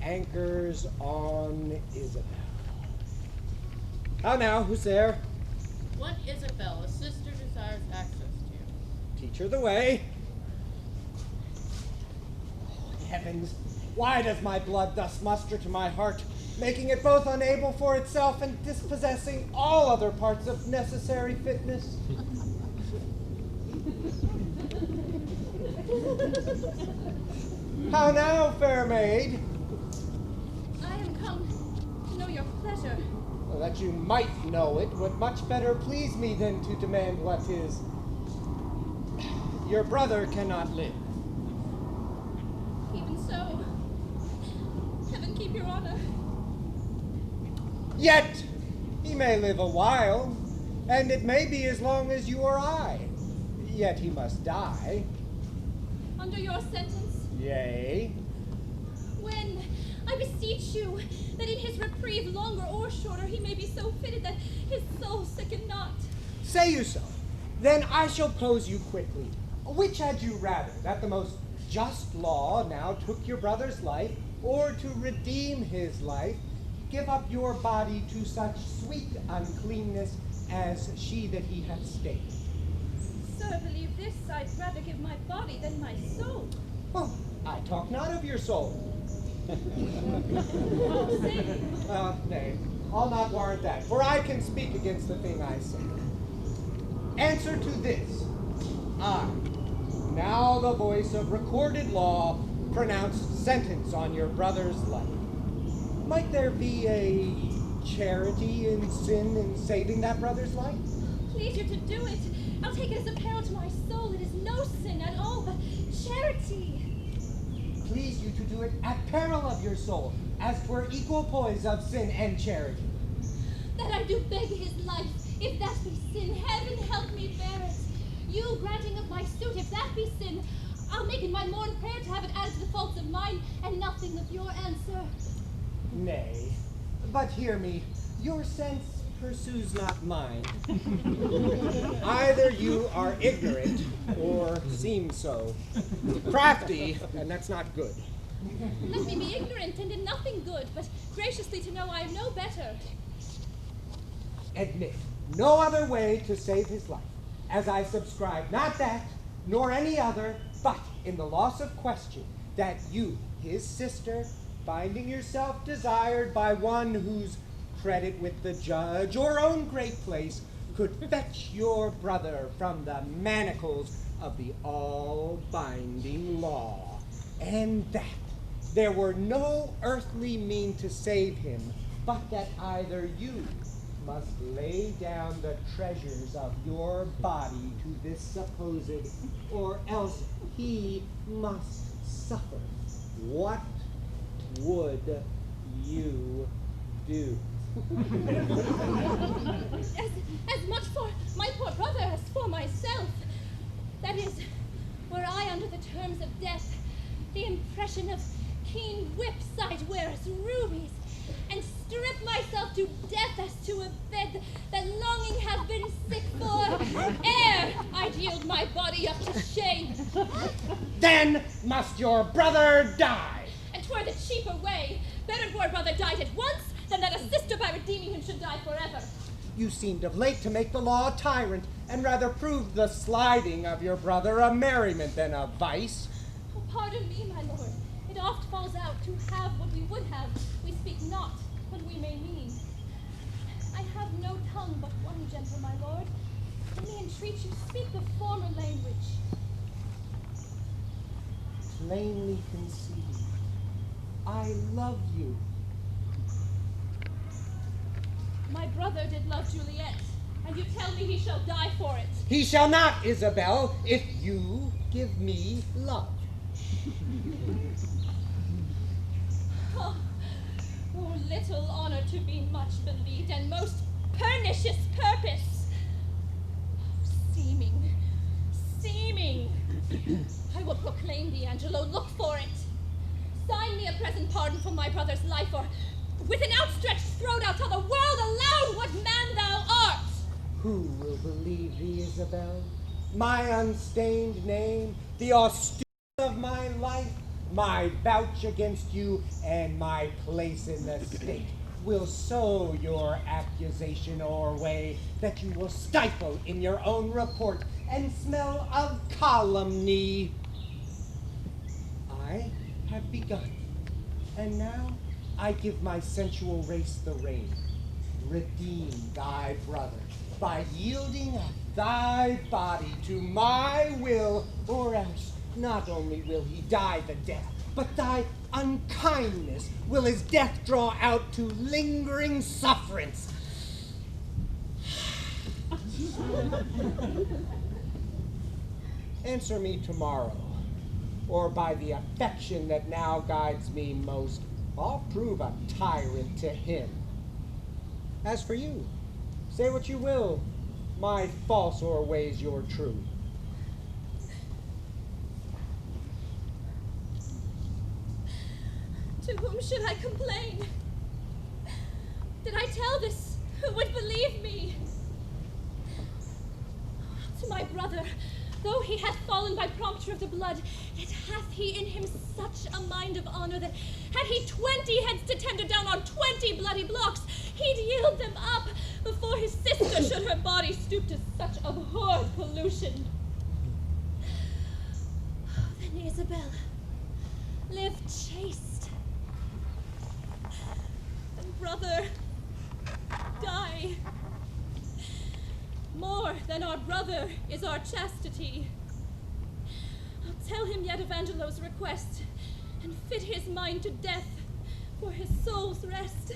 Speaker 4: anchors on Isabella. How now, who's there?
Speaker 15: What Isabella, sister, desires access to you.
Speaker 4: Teach her the way. Oh, heavens, why does my blood thus muster to my heart, making it both unable for itself and dispossessing all other parts of necessary fitness? How now, fair maid?
Speaker 12: I am come to know your pleasure.
Speaker 4: Well, that you might know it would much better please me than to demand what is. Your brother cannot live.
Speaker 12: Even so, heaven keep your honor.
Speaker 4: Yet he may live a while, and it may be as long as you or I. Yet he must die.
Speaker 12: Under your sentence?
Speaker 4: Yea.
Speaker 12: When, I beseech you, that in his reprieve, longer or shorter, he may be so fitted that his soul sicken not.
Speaker 4: Say you so? Then I shall pose you quickly. Which had you rather, that the most just law now took your brother's life, or to redeem his life, give up your body to such sweet uncleanness as she that he hath stained?
Speaker 12: Sir, believe this, I'd rather give my body than my soul.
Speaker 4: Oh, I talk not of your soul. Nay, I'll not warrant that, for I can speak against the thing I say. Answer to this. I, now the voice of recorded law, pronounce sentence on your brother's life. Might there be a charity in sin in saving that brother's life?
Speaker 12: Please you to do it. I'll take it as a peril to my soul. It is no sin at all, but charity.
Speaker 4: Please you to do it at peril of your soul, as 'twere equal poise of sin and charity.
Speaker 12: That I do beg his life, if that be sin, heaven help me bear it. You granting of my suit, if that be sin, I'll make it my morn prayer to have it added to the faults of mine, and nothing of your answer.
Speaker 4: Nay, but hear me, your sense pursues not mine. Either you are ignorant, or seem so. Crafty, and that's not good.
Speaker 12: Let me be ignorant and in nothing good, but graciously to know I am no better.
Speaker 4: Admit no other way to save his life, as I subscribe not that, nor any other, but in the loss of question, that you, his sister, finding yourself desired by one whose credit with the judge or own great place could fetch your brother from the manacles of the all-binding law, and that there were no earthly mean to save him, but that either you must lay down the treasures of your body to this supposed, or else he must suffer. What would you do?
Speaker 12: As much for my poor brother as for myself. That is, were I under the terms of death, the impression of keen whips I'd wear as rubies, and strip myself to death as to a bed that longing have been sick for, ere I'd yield my body up to shame.
Speaker 4: Then must your brother die.
Speaker 12: And 'twere the cheaper way. Better poor brother died at once than that a sister by redeeming him should die forever.
Speaker 4: You seemed of late to make the law a tyrant, and rather proved the sliding of your brother a merriment than a vice.
Speaker 12: Oh, pardon me, my lord. It oft falls out to have what we would have. We speak not what we may mean. I have no tongue but one, gentle my lord. Let me entreat you, speak the former language.
Speaker 4: Plainly conceived, I love you.
Speaker 12: My brother did love Juliet, and you tell me he shall die for it.
Speaker 4: He shall not, Isabel, if you give me love.
Speaker 12: Oh, little honor to be much believed, and most pernicious purpose. Seeming. I will proclaim thee, Angelo, look for it. Sign me a present pardon for my brother's life, or with an outstretched throat I'll tell the world aloud what man thou art.
Speaker 4: Who will believe thee, Isabel? My unstained name, the austere of my life, my vouch against you, and my place in the state will sow your accusation o'erway, that you will stifle in your own report and smell of calumny. I have begun, and now I give my sensual race the rein. Redeem thy brother by yielding up thy body to my will, or else not only will he die the death, but thy unkindness will his death draw out to lingering sufferance. Answer me tomorrow, or by the affection that now guides me most, I'll prove a tyrant to him. As for you, say what you will, my false o'erweighs your true.
Speaker 12: To whom should I complain? Did I tell this, who would believe me? To my brother, though he hath fallen by prompture of the blood, yet hath he in him such a mind of honor that had he 20 heads to tender down on 20 bloody blocks, he'd yield them up before his sister should her body stoop to such abhorred pollution. Then Isabella, live chaste. And brother, die. More than our brother is our chastity. I'll tell him yet of Angelo's request, and fit his mind to death for his soul's rest.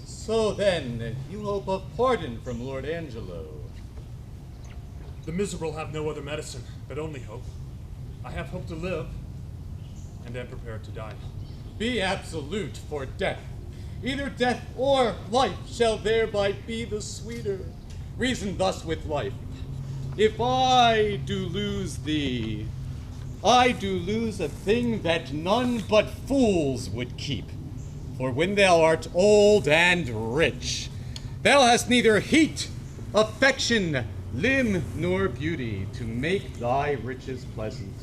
Speaker 2: So then, you hope of pardon from Lord Angelo.
Speaker 16: The miserable have no other medicine, but only hope. I have hope to live, and am prepared to die.
Speaker 2: Be absolute for death. Either death or life shall thereby be the sweeter. Reason thus with life. If I do lose thee, I do lose a thing that none but fools would keep. For when thou art old and rich, thou hast neither heat, affection, limb, nor beauty to make thy riches pleasant.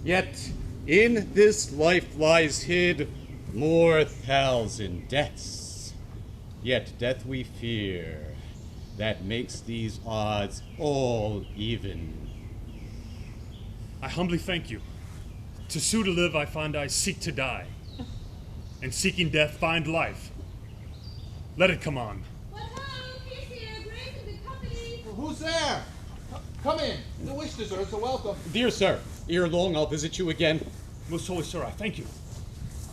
Speaker 2: Yet in this life lies hid more thousand deaths. Yet death we fear, that makes these odds all even.
Speaker 16: I humbly thank you. To sue to live, I find I seek to die. And seeking death, find life. Let it come on.
Speaker 14: Who's there? Come in. The wish deserves a welcome.
Speaker 2: Dear sir, ere long I'll visit you again.
Speaker 16: Most holy sir, I thank you.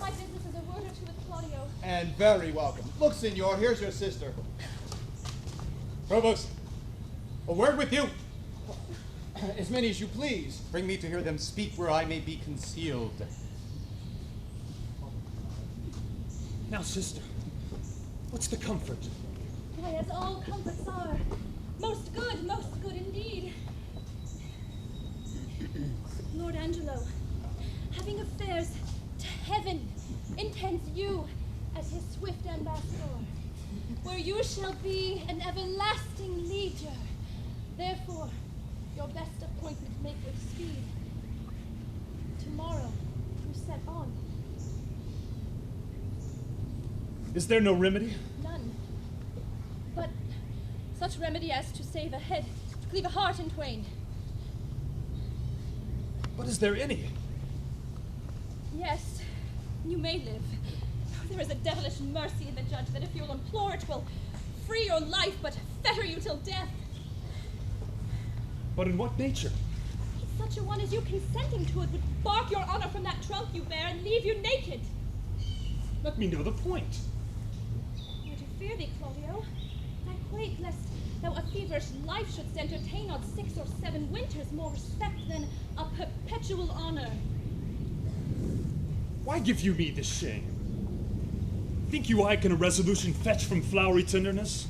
Speaker 12: My business is a word or two with Claudio.
Speaker 14: And very welcome. Look, senor, here's your sister.
Speaker 2: Provost, a word with you.
Speaker 14: As many as you please.
Speaker 2: Bring me to hear them speak where I may be concealed.
Speaker 16: Now, sister, what's the comfort?
Speaker 12: Why, as all comforts are, most good indeed. Lord Angelo, having affairs to heaven, intends you as his swift ambassador, where you shall be an everlasting lieger. Therefore, your best appointment make with speed. Tomorrow, you set on.
Speaker 16: Is there no remedy?
Speaker 12: None. But such remedy as to save a head, to cleave a heart in twain.
Speaker 16: But is there any?
Speaker 12: Yes, you may live. There is a devilish mercy in the judge that if you'll implore it will free your life, but fetter you till death.
Speaker 16: But in what nature?
Speaker 12: Such a one as you consenting to it would bark your honor from that trunk you bear and leave you naked.
Speaker 16: Let me know the point.
Speaker 12: I do fear thee, Claudio. I quake lest thou a feverish life shouldst entertain on 6 or 7 winters more respect than a perpetual honor.
Speaker 16: Why give you me this shame? Think you I can a resolution fetch from flowery tenderness?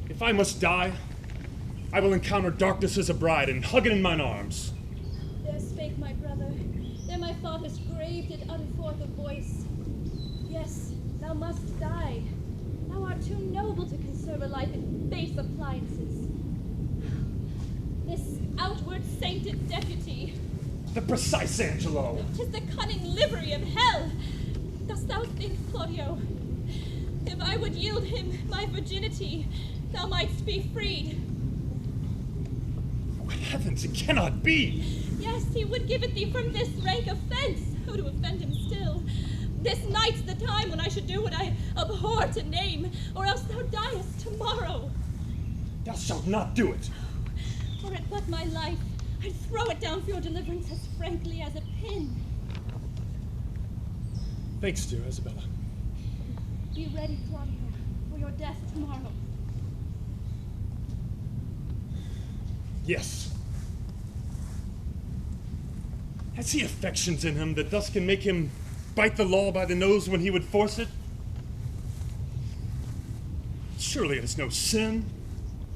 Speaker 16: If I must die, I will encounter darkness as a bride and hug it in mine arms.
Speaker 12: There spake my brother. There my thought has graved it utter forth a voice. Yes, thou must die. Thou art too noble to conserve a life in base appliances. This outward sainted deputy.
Speaker 16: The precise Angelo.
Speaker 12: 'Tis the cunning livery of hell. Dost thou think, Claudio, if I would yield him my virginity, thou mightst be freed?
Speaker 16: Oh, heavens, it cannot be!
Speaker 12: Yes, he would give it thee from this rank offense. Oh, to offend him still. This night's the time when I should do what I abhor to name, or else thou diest tomorrow.
Speaker 16: Thou shalt not do it.
Speaker 12: Were it but my life, I'd throw it down for your deliverance as frankly as a pin.
Speaker 16: Thanks, dear Isabella.
Speaker 12: Be ready, Claudio, for your death tomorrow.
Speaker 16: Yes. Has he affections in him that thus can make him bite the law by the nose when he would force it? Surely it is no sin,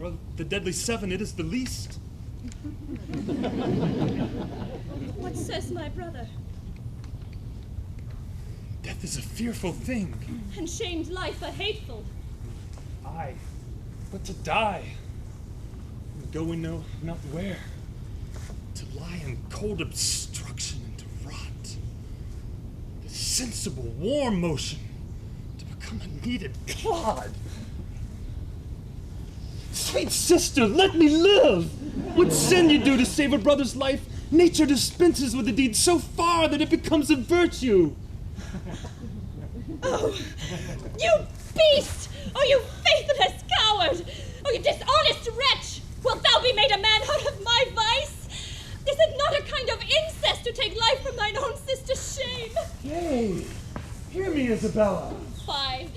Speaker 16: or the deadly 7, it is the least.
Speaker 12: What says my brother?
Speaker 16: Death is a fearful thing.
Speaker 12: And shamed life a hateful.
Speaker 16: Aye, but to die, and go we know not where, to lie in cold obstruction and to rot, the sensible warm motion to become a kneaded clod. Sweet sister, let me live! What sin you do to save a brother's life, nature dispenses with a deed so far that it becomes a virtue.
Speaker 12: Oh, you beast! Oh, you faithless coward! Oh, you dishonest wretch! Wilt thou be made a man out of my vice? Is it not a kind of incest to take life from thine own sister's shame?
Speaker 16: Hey, hear me, Isabella.
Speaker 12: Fie,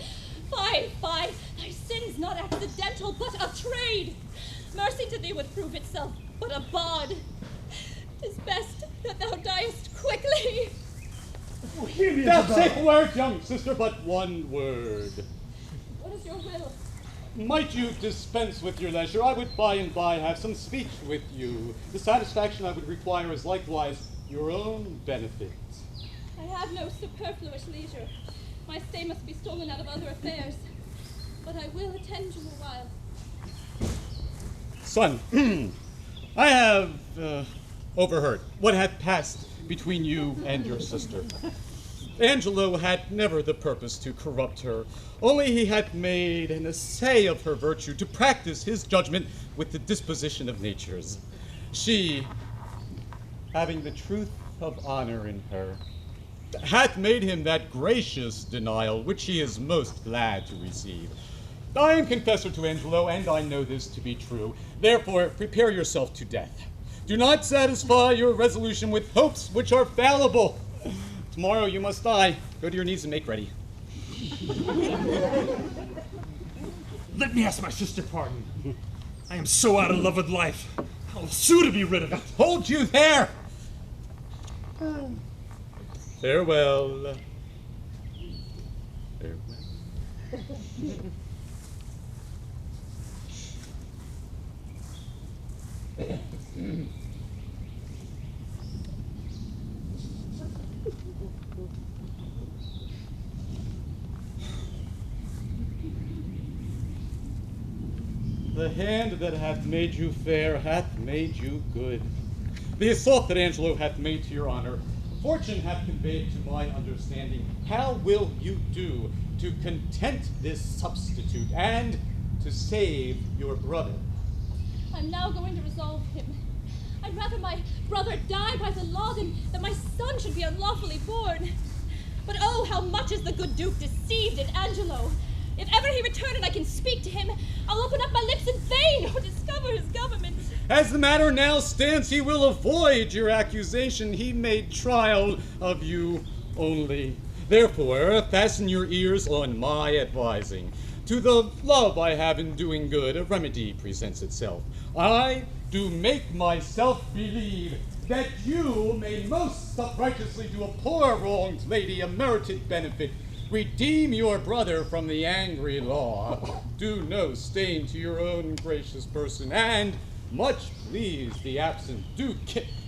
Speaker 12: fie, fie! Thy sin's not accidental, but a trade. Mercy to thee would prove itself but a bawd. 'Tis best that thou diest quickly.
Speaker 16: Oh, hear me,
Speaker 2: That's
Speaker 16: Isabella.
Speaker 2: a word, young sister, but one word.
Speaker 12: What is your will?
Speaker 2: might you dispense with your leisure, I would by and by have some speech with you. The satisfaction I would require is likewise your own benefit.
Speaker 12: I have no superfluous leisure. My stay must be stolen out of other affairs. But I will attend you a while.
Speaker 2: Son, I have overheard what hath passed between you and your sister. Angelo had never the purpose to corrupt her, only he had made an essay of her virtue to practice his judgment with the disposition of natures. She, having the truth of honor in her, hath made him that gracious denial which he is most glad to receive. I am confessor to Angelo, and I know this to be true. Therefore, prepare yourself to death. Do not satisfy your resolution with hopes which are fallible. Tomorrow you must die. Go to your knees and make ready.
Speaker 16: Let me ask my sister pardon. I am so out of love with life. I'll sue to be rid of it.
Speaker 2: Hold you there! Farewell. Farewell. The hand that hath made you fair hath made you good. The assault that Angelo hath made to your honor, fortune hath conveyed to my understanding. How will you do to content this substitute and to save your brother?
Speaker 12: I'm now going to resolve him. I'd rather my brother die by the law than that my son should be unlawfully born. But oh, how much is the good Duke deceived in Angelo! If ever he return and I can speak to him, I'll open up my lips in vain or discover his government.
Speaker 2: As the matter now stands, he will avoid your accusation. He made trial of you only. Therefore, fasten your ears on my advising. To the love I have in doing good, a remedy presents itself. I do make myself believe that you may most uprighteously do a poor wronged lady a merited benefit. Redeem your brother from the angry law. Do no stain to your own gracious person, and much please the absent Duke,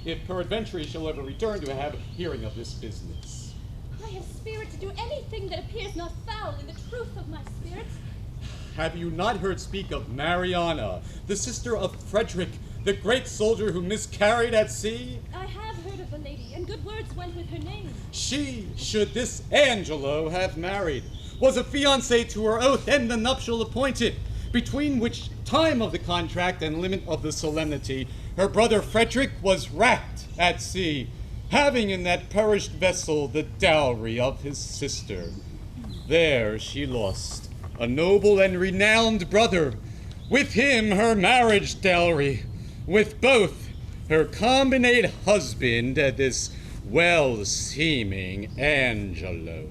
Speaker 2: if peradventure he shall ever return to have hearing of this business.
Speaker 12: I have spirit to do anything that appears not foul in the truth of my spirit.
Speaker 2: Have you not heard speak of Mariana, the sister of Frederick, the great soldier who miscarried at sea?
Speaker 12: I have heard of the lady, and good words went with her name.
Speaker 2: She, should this Angelo have married, was a fiancée to her oath and the nuptial appointed, between which time of the contract and limit of the solemnity, her brother Frederick was wrecked at sea, having in that perished vessel the dowry of his sister. There she lost a noble and renowned brother, with him her marriage dowry, with both her combinate husband, this well-seeming Angelo.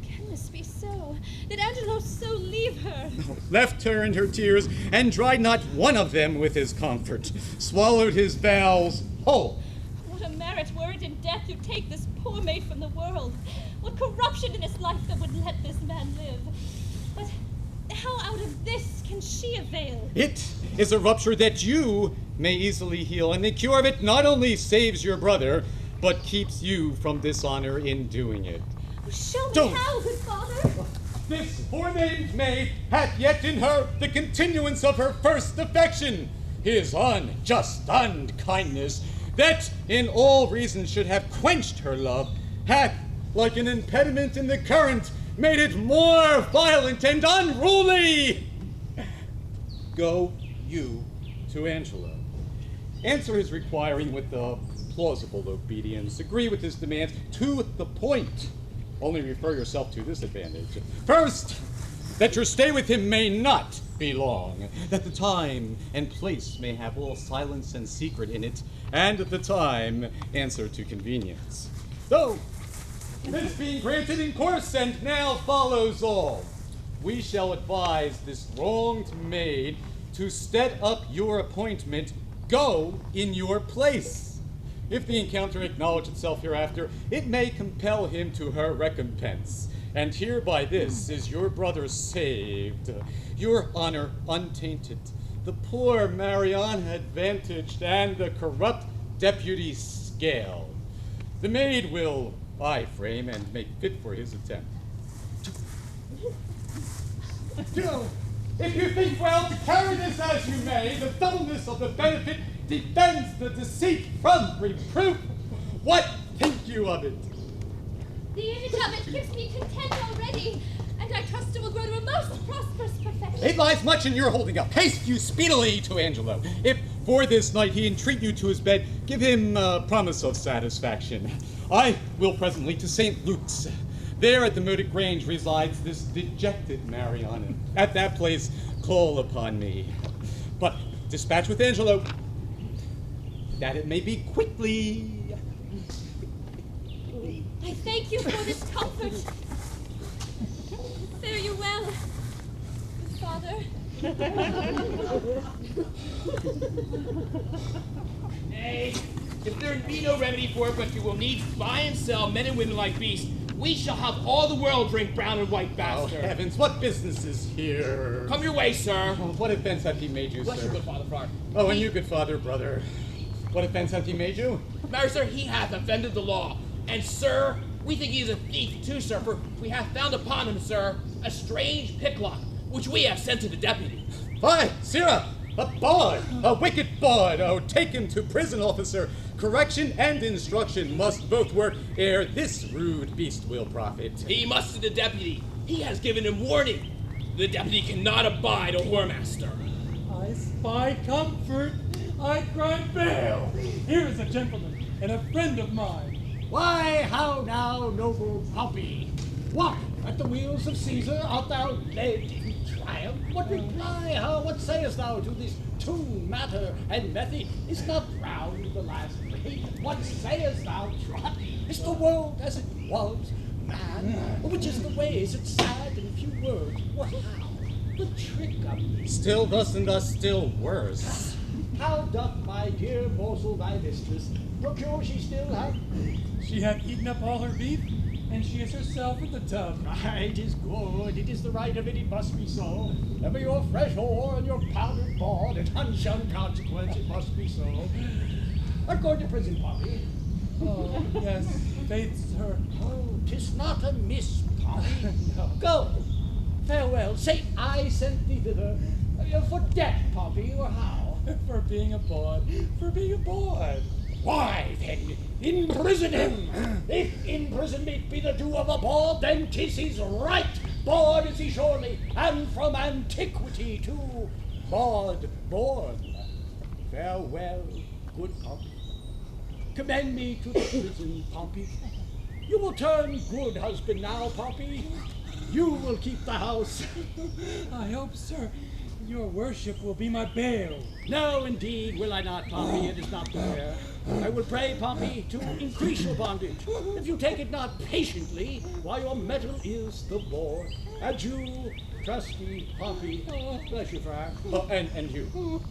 Speaker 12: Can this be so? Did Angelo so leave her?
Speaker 2: Left her in her tears, and dried not one of them with his comfort, swallowed his vows whole.
Speaker 12: What a merit were it in death to take this poor maid from the world. What corruption in his life that would let this man live. But how out of this can she avail?
Speaker 2: It is a rupture that you may easily heal, and the cure of it not only saves your brother, but keeps you from dishonor in doing it.
Speaker 12: Show me
Speaker 2: Don't.
Speaker 12: how, good father.
Speaker 2: This forenamed maid hath yet in her the continuance of her first affection, his unjust unkindness, that in all reason should have quenched her love, hath, like an impediment in the current, made it more violent and unruly. Go you to Angelo. Answer his requiring with a plausible obedience. Agree with his demands to the point. Only refer yourself to this advantage. First, that your stay with him may not be long, that the time and place may have all silence and secret in it, and at the time answer to convenience. So, this being granted in course, and now follows all. We shall advise this wronged maid to set up your appointment, go in your place. If the encounter acknowledge itself hereafter, it may compel him to her recompense. And hereby this is your brother saved, your honor untainted, the poor Mariana advantaged, and the corrupt deputy scaled. The maid will I frame and make fit for his attempt. Gild, if you think well to carry this as you may, the dullness of the benefit defends the deceit from reproof. What think you of it?
Speaker 12: The image of it gives me content already, and I trust it will grow to a most prosperous perfection.
Speaker 2: It lies much in your holding up. Haste you speedily to Angelo. If for this night he entreat you to his bed, give him a promise of satisfaction. I will presently to St. Luke's. There at the Moated Grange resides this dejected Mariana. At that place call upon me. But dispatch with Angelo, that it may be quickly.
Speaker 12: I thank you for this comfort. Fare you well, Father.
Speaker 10: Nay, if there be no remedy for it, but you will needs buy and sell men and women like beasts, we shall have all the world drink brown and white bastard.
Speaker 2: Oh, heavens, what business is here?
Speaker 10: Come your way, sir.
Speaker 2: Oh, what offense hath he made you,
Speaker 10: Bless
Speaker 2: sir?
Speaker 10: you, good father, friar.
Speaker 2: Oh, and you, good father, brother. What offense hath he made you?
Speaker 10: Marry, sir, he hath offended the law. And, sir, we think he is a thief too, sir, for we have found upon him, sir, a strange picklock, which we have sent to the deputy.
Speaker 2: Why, sirrah, a bawd, a wicked bawd. Oh, take him to prison, officer. Correction and instruction must both work ere this rude beast will profit.
Speaker 10: He must to the deputy. He has given him warning. The deputy cannot abide a whoremaster.
Speaker 9: I spy comfort. I cry bail. Here is a gentleman and a friend of mine.
Speaker 5: Why, how now, noble Pompey? What, at the wheels of Caesar art thou led in triumph? What reply, what sayest thou to this tune, matter, and method? Is not round the last rate? What sayest thou, Trot? Is the world as it was, man? Which is the way? Is it sad in few words? What how? The trick of me.
Speaker 2: Still thus and thus, still worse.
Speaker 5: How doth my dear morsel thy mistress procure she still hath?
Speaker 9: She hath eaten up all her beef, and she is herself in the tub.
Speaker 5: It is good, it is the right of it, it must be so. Ever your fresh whore and your powdered bawd, and unshun consequence, it must be so. Art going to prison, Pompey?
Speaker 9: Oh, yes, faith, sir.
Speaker 5: Oh, 'tis not amiss, Pompey. No. Go, farewell, say I sent thee thither, for debt, Pompey, or how?
Speaker 9: For being a bawd, for being a bawd.
Speaker 5: Why, then, imprison him. If imprisonment be the due of a bawd, then 'tis his right. Bawd is he surely, and from antiquity too, bawd born. Farewell, good Pompey. Commend me to the prison, Pompey. You will turn good husband now, Pompey. You will keep the house.
Speaker 9: I hope, sir, your worship will be my bail.
Speaker 5: No, indeed, will I not, Pompey. It is not fair. I will pray, Pompey, to increase your bondage, if you take it not patiently, while your metal is the bore. Adieu, trusty Pompey. Bless you, friar.
Speaker 2: And you.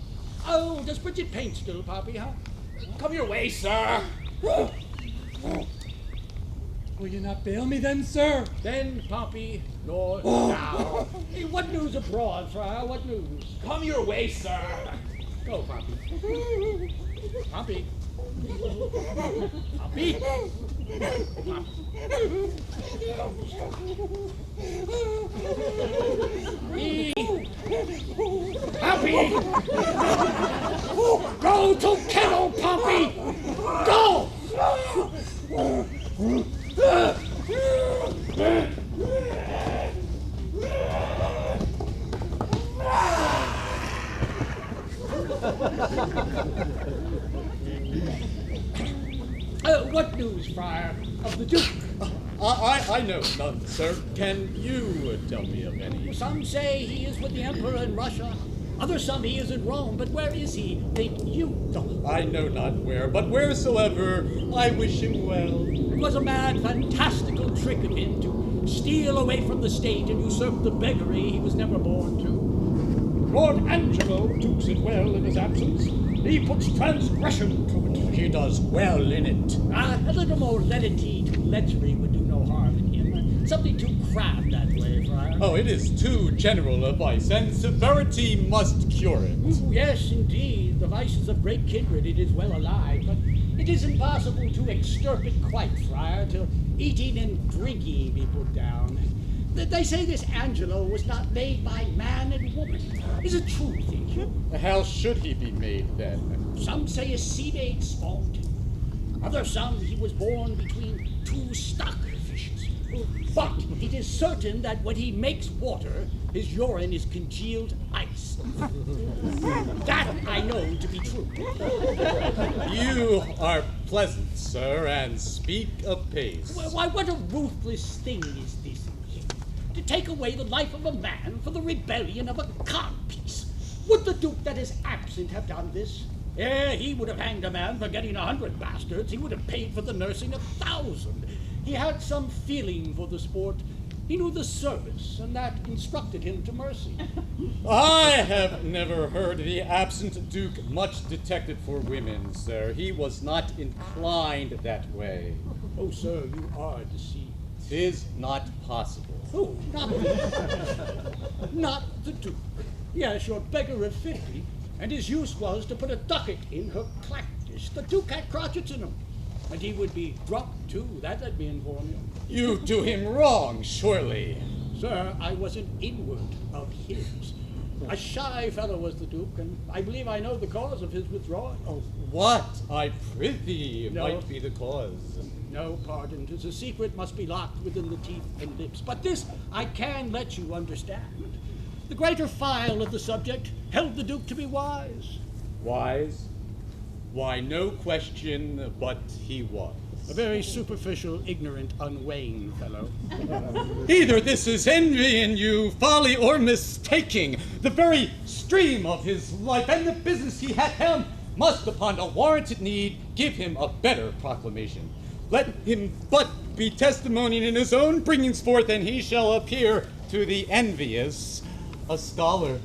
Speaker 5: Oh, does Bridget paint still, Pompey, huh?
Speaker 10: Come your way, sir.
Speaker 9: Will you not bail me then, sir?
Speaker 5: Then, Pompey, nor now. Hey, what news abroad, friar? What news?
Speaker 10: Come your way, sir.
Speaker 5: Go, Pompey. Pompey. Pompey. Pompey. Go to kennel, Pompey. Go. What news, friar, of the Duke?
Speaker 2: I know none, sir. Can you tell me of any?
Speaker 5: Some say he is with the Emperor in Russia. Others some he is in Rome, but where is he? Think you?
Speaker 2: I know not where, but wheresoever, I wish him well.
Speaker 5: It was a mad, fantastical trick of him to steal away from the state and usurp the beggary he was never born to. Lord Angelo dukes it well in his absence. He puts transgression to it.
Speaker 2: He does well in it.
Speaker 5: A little more lenity to lechery would do no harm in him. something too crabbed that way, Friar.
Speaker 2: Oh, it is too general a vice, and severity must cure it.
Speaker 5: Ooh, yes, indeed. The vices of great kindred, it is well allied, but it is impossible to extirpate quite, Friar, till eating and drinking be put down. They say this Angelo was not made by man and woman. Is it true, think you?
Speaker 2: How should he be made, then?
Speaker 5: Some say a sea maid spawned him. Others some he was born between two stockfishes. But it is certain that when he makes water, his urine is congealed ice. That I know to be true.
Speaker 2: You are pleasant, sir, and speak apace.
Speaker 5: Why, what a ruthless thing is this in him, to take away the life of a man for the rebellion of a codpiece. Would the Duke that is absent have done this? He would have hanged a man for getting 100 bastards. He would have paid for the nursing 1,000. He had some feeling for the sport. He knew the service, and that instructed him to mercy.
Speaker 2: I have never heard the absent Duke much detected for women, sir. He was not inclined that way.
Speaker 5: Oh, sir, you are deceived.
Speaker 2: 'Tis not possible.
Speaker 5: Oh, not the Duke. Yes, your beggar of 50, and his use was to put a ducat in her clack dish. The Duke had crotchets in him, and he would be drunk too, that let me inform you.
Speaker 2: You do him wrong, surely.
Speaker 5: Sir, I was an inward of his. A shy fellow was the Duke, and I believe I know the cause of his withdrawing.
Speaker 2: Oh, what, I prithee,
Speaker 5: No.
Speaker 2: might be the cause?
Speaker 5: No, pardon. 'Tis a secret must be locked within the teeth and lips. But this I can let you understand. The greater file of the subject held the Duke to be wise.
Speaker 2: Wise? Why, no question but he was.
Speaker 5: A very superficial, ignorant, unweighing fellow.
Speaker 2: Either this is envy in you, folly, or mistaking. The very stream of his life and the business he hath helmed must, upon a warranted need, give him a better proclamation. Let him but be testimony in his own bringings forth, and he shall appear to the envious a scholar,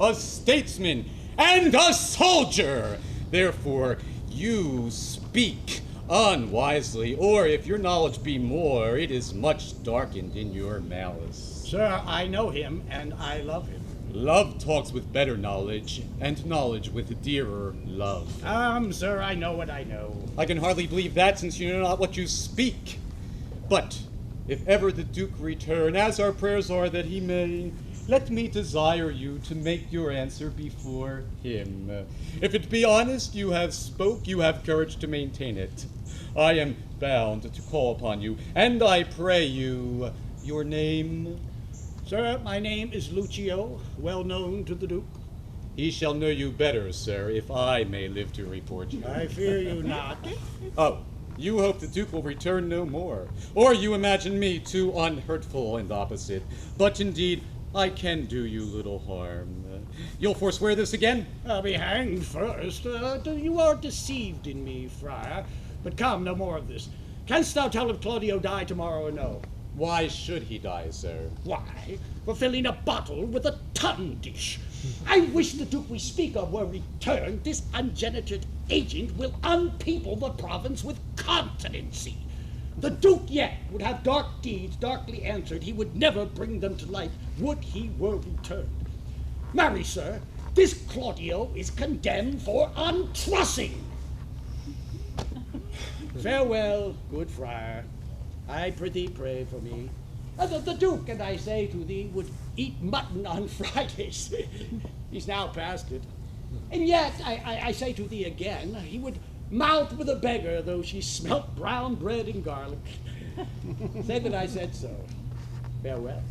Speaker 2: a statesman, and a soldier. Therefore, you speak unwisely, or if your knowledge be more, it is much darkened in your malice.
Speaker 5: Sir, I know him, and I love him.
Speaker 2: Love talks with better knowledge, and knowledge with dearer love.
Speaker 5: Sir, I know what I know.
Speaker 2: I can hardly believe that, since you know not what you speak. But if ever the Duke return, as our prayers are that he may, let me desire you to make your answer before him. If it be honest you have spoke, you have courage to maintain it. I am bound to call upon you, and I pray you, your name?
Speaker 5: Sir, my name is Lucio, well known to the Duke.
Speaker 2: He shall know you better, sir, if I may live to report you.
Speaker 5: I fear you not.
Speaker 2: Oh, you hope the Duke will return no more, or you imagine me too unhurtful and opposite. But indeed, I can do you little harm. You'll forswear this again?
Speaker 5: I'll be hanged first. You are deceived in me, Friar. But come, no more of this. Canst thou tell if Claudio die tomorrow or no?
Speaker 2: Why should he die, sir?
Speaker 5: Why? For filling a bottle with a tun dish. I wish the Duke we speak of were returned. This ungenerated agent will unpeople the province with continency. The Duke yet would have dark deeds darkly answered. He would never bring them to light, would he were returned. Marry, sir, this Claudio is condemned for untrussing. Farewell, good friar. I prithee pray for me. The Duke, and I say to thee, would eat mutton on Fridays. He's now past it. And yet, I say to thee again, he would mouth with a beggar, though she smelt brown bread and garlic. Say that I said so. Farewell.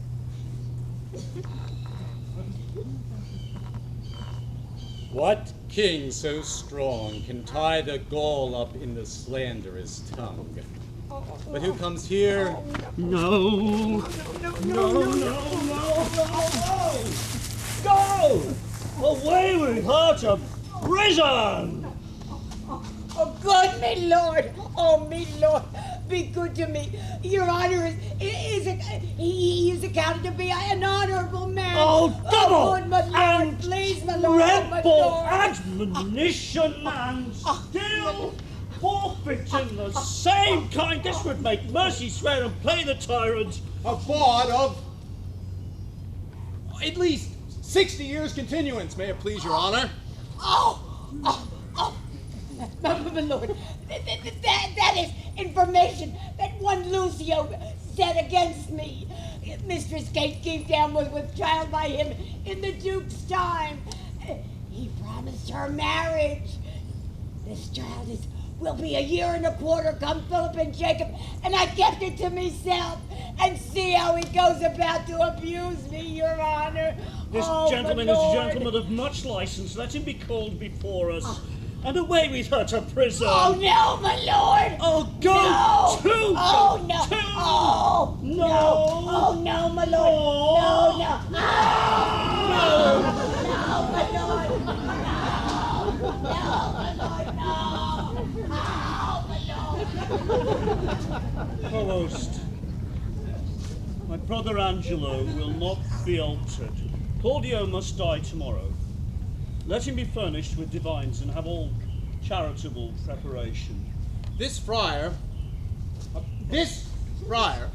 Speaker 2: What king so strong can tie the gall up in the slanderous tongue? But who comes here?
Speaker 5: No.
Speaker 3: Go! Away with her to prison!
Speaker 8: Oh, good, me lord! Oh, me lord! Be good to me. Your honor he is accounted to be an honorable man.
Speaker 3: Oh, double
Speaker 8: Oh, good, my lord,
Speaker 3: and
Speaker 8: please, my lord, oh, my
Speaker 3: dreadful
Speaker 8: lord.
Speaker 3: admonition and still Forfeit in the same kind. This would make mercy swear and play the tyrant.
Speaker 14: A bawd of at least 60 years continuance, may it please your honor.
Speaker 8: My lord, that is information that one Lucio said against me. Mistress Kate Keefdown was with child by him in the Duke's time. He promised her marriage. This child will be 1.25 years come Philip and Jacob, and I kept it to myself. And see how he goes about to abuse me, your honor.
Speaker 3: This gentleman is a gentleman of much license. Let him be called before us. And away with her to prison.
Speaker 8: Oh, no, my lord.
Speaker 3: Oh, go
Speaker 8: no.
Speaker 3: to.
Speaker 8: Oh, no.
Speaker 3: To.
Speaker 8: Oh, no. Oh, no, my lord.
Speaker 3: Oh.
Speaker 8: No, no. No, my lord. No, my lord.
Speaker 3: Provost, my brother Angelo will not be altered. Claudio must die tomorrow. Let him be furnished with divines and have all charitable preparation.
Speaker 14: This friar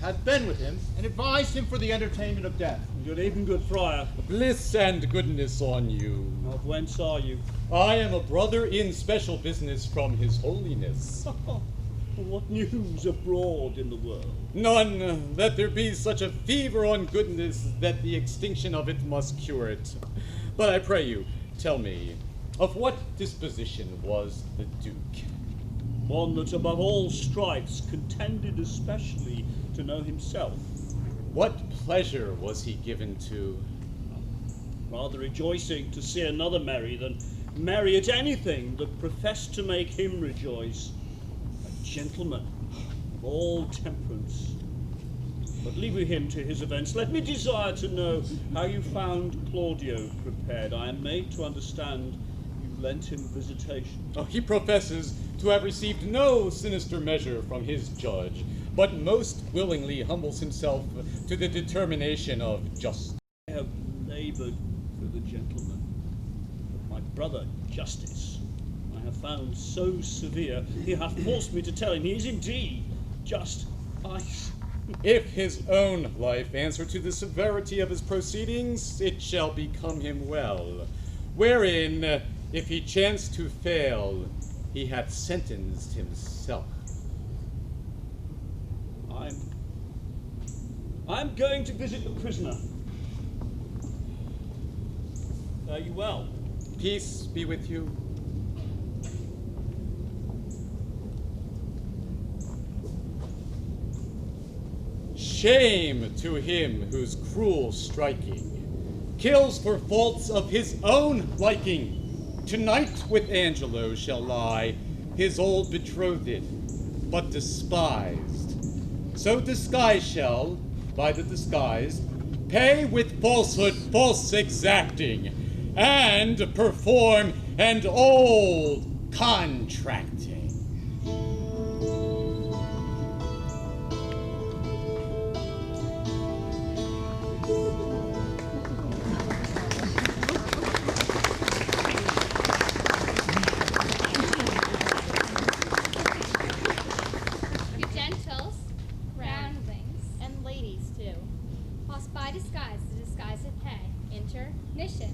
Speaker 14: hath been with him and advised him for the entertainment of death.
Speaker 3: Good evening, good friar.
Speaker 2: Bliss and goodness on you.
Speaker 3: Of whence are you?
Speaker 2: I am a brother in special business from his holiness.
Speaker 3: What news abroad in the world?
Speaker 2: None, that there be such a fever on goodness that the extinction of it must cure it. But I pray you, tell me, of what disposition was the Duke?
Speaker 3: One that above all strifes contended especially to know himself.
Speaker 2: What pleasure was he given to?
Speaker 3: Rather rejoicing to see another merry than merry at anything that professed to make him rejoice. A gentleman of all temperance. But leaving him to his events, let me desire to know how you found Claudio prepared. I am made to understand you lent him visitation.
Speaker 2: Oh, he professes to have received no sinister measure from his judge, but most willingly humbles himself to the determination of justice.
Speaker 3: I have labored for the gentleman, but my brother Justice I have found so severe, he hath forced me to tell him he is indeed just ice.
Speaker 2: If his own life answer to the severity of his proceedings, it shall become him well. Wherein, if he chance to fail, he hath sentenced himself.
Speaker 3: I'm going to visit the prisoner. Are you well?
Speaker 2: Peace be with you. Shame to him whose cruel striking kills for faults of his own liking. Tonight with Angelo shall lie his old betrothed, but despised. So disguise shall, by the disguised, pay with falsehood false exacting, and perform an old contracting.
Speaker 12: Intermission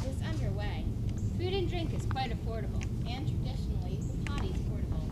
Speaker 12: is underway. Food and drink is quite affordable, and traditionally, the potty's portable.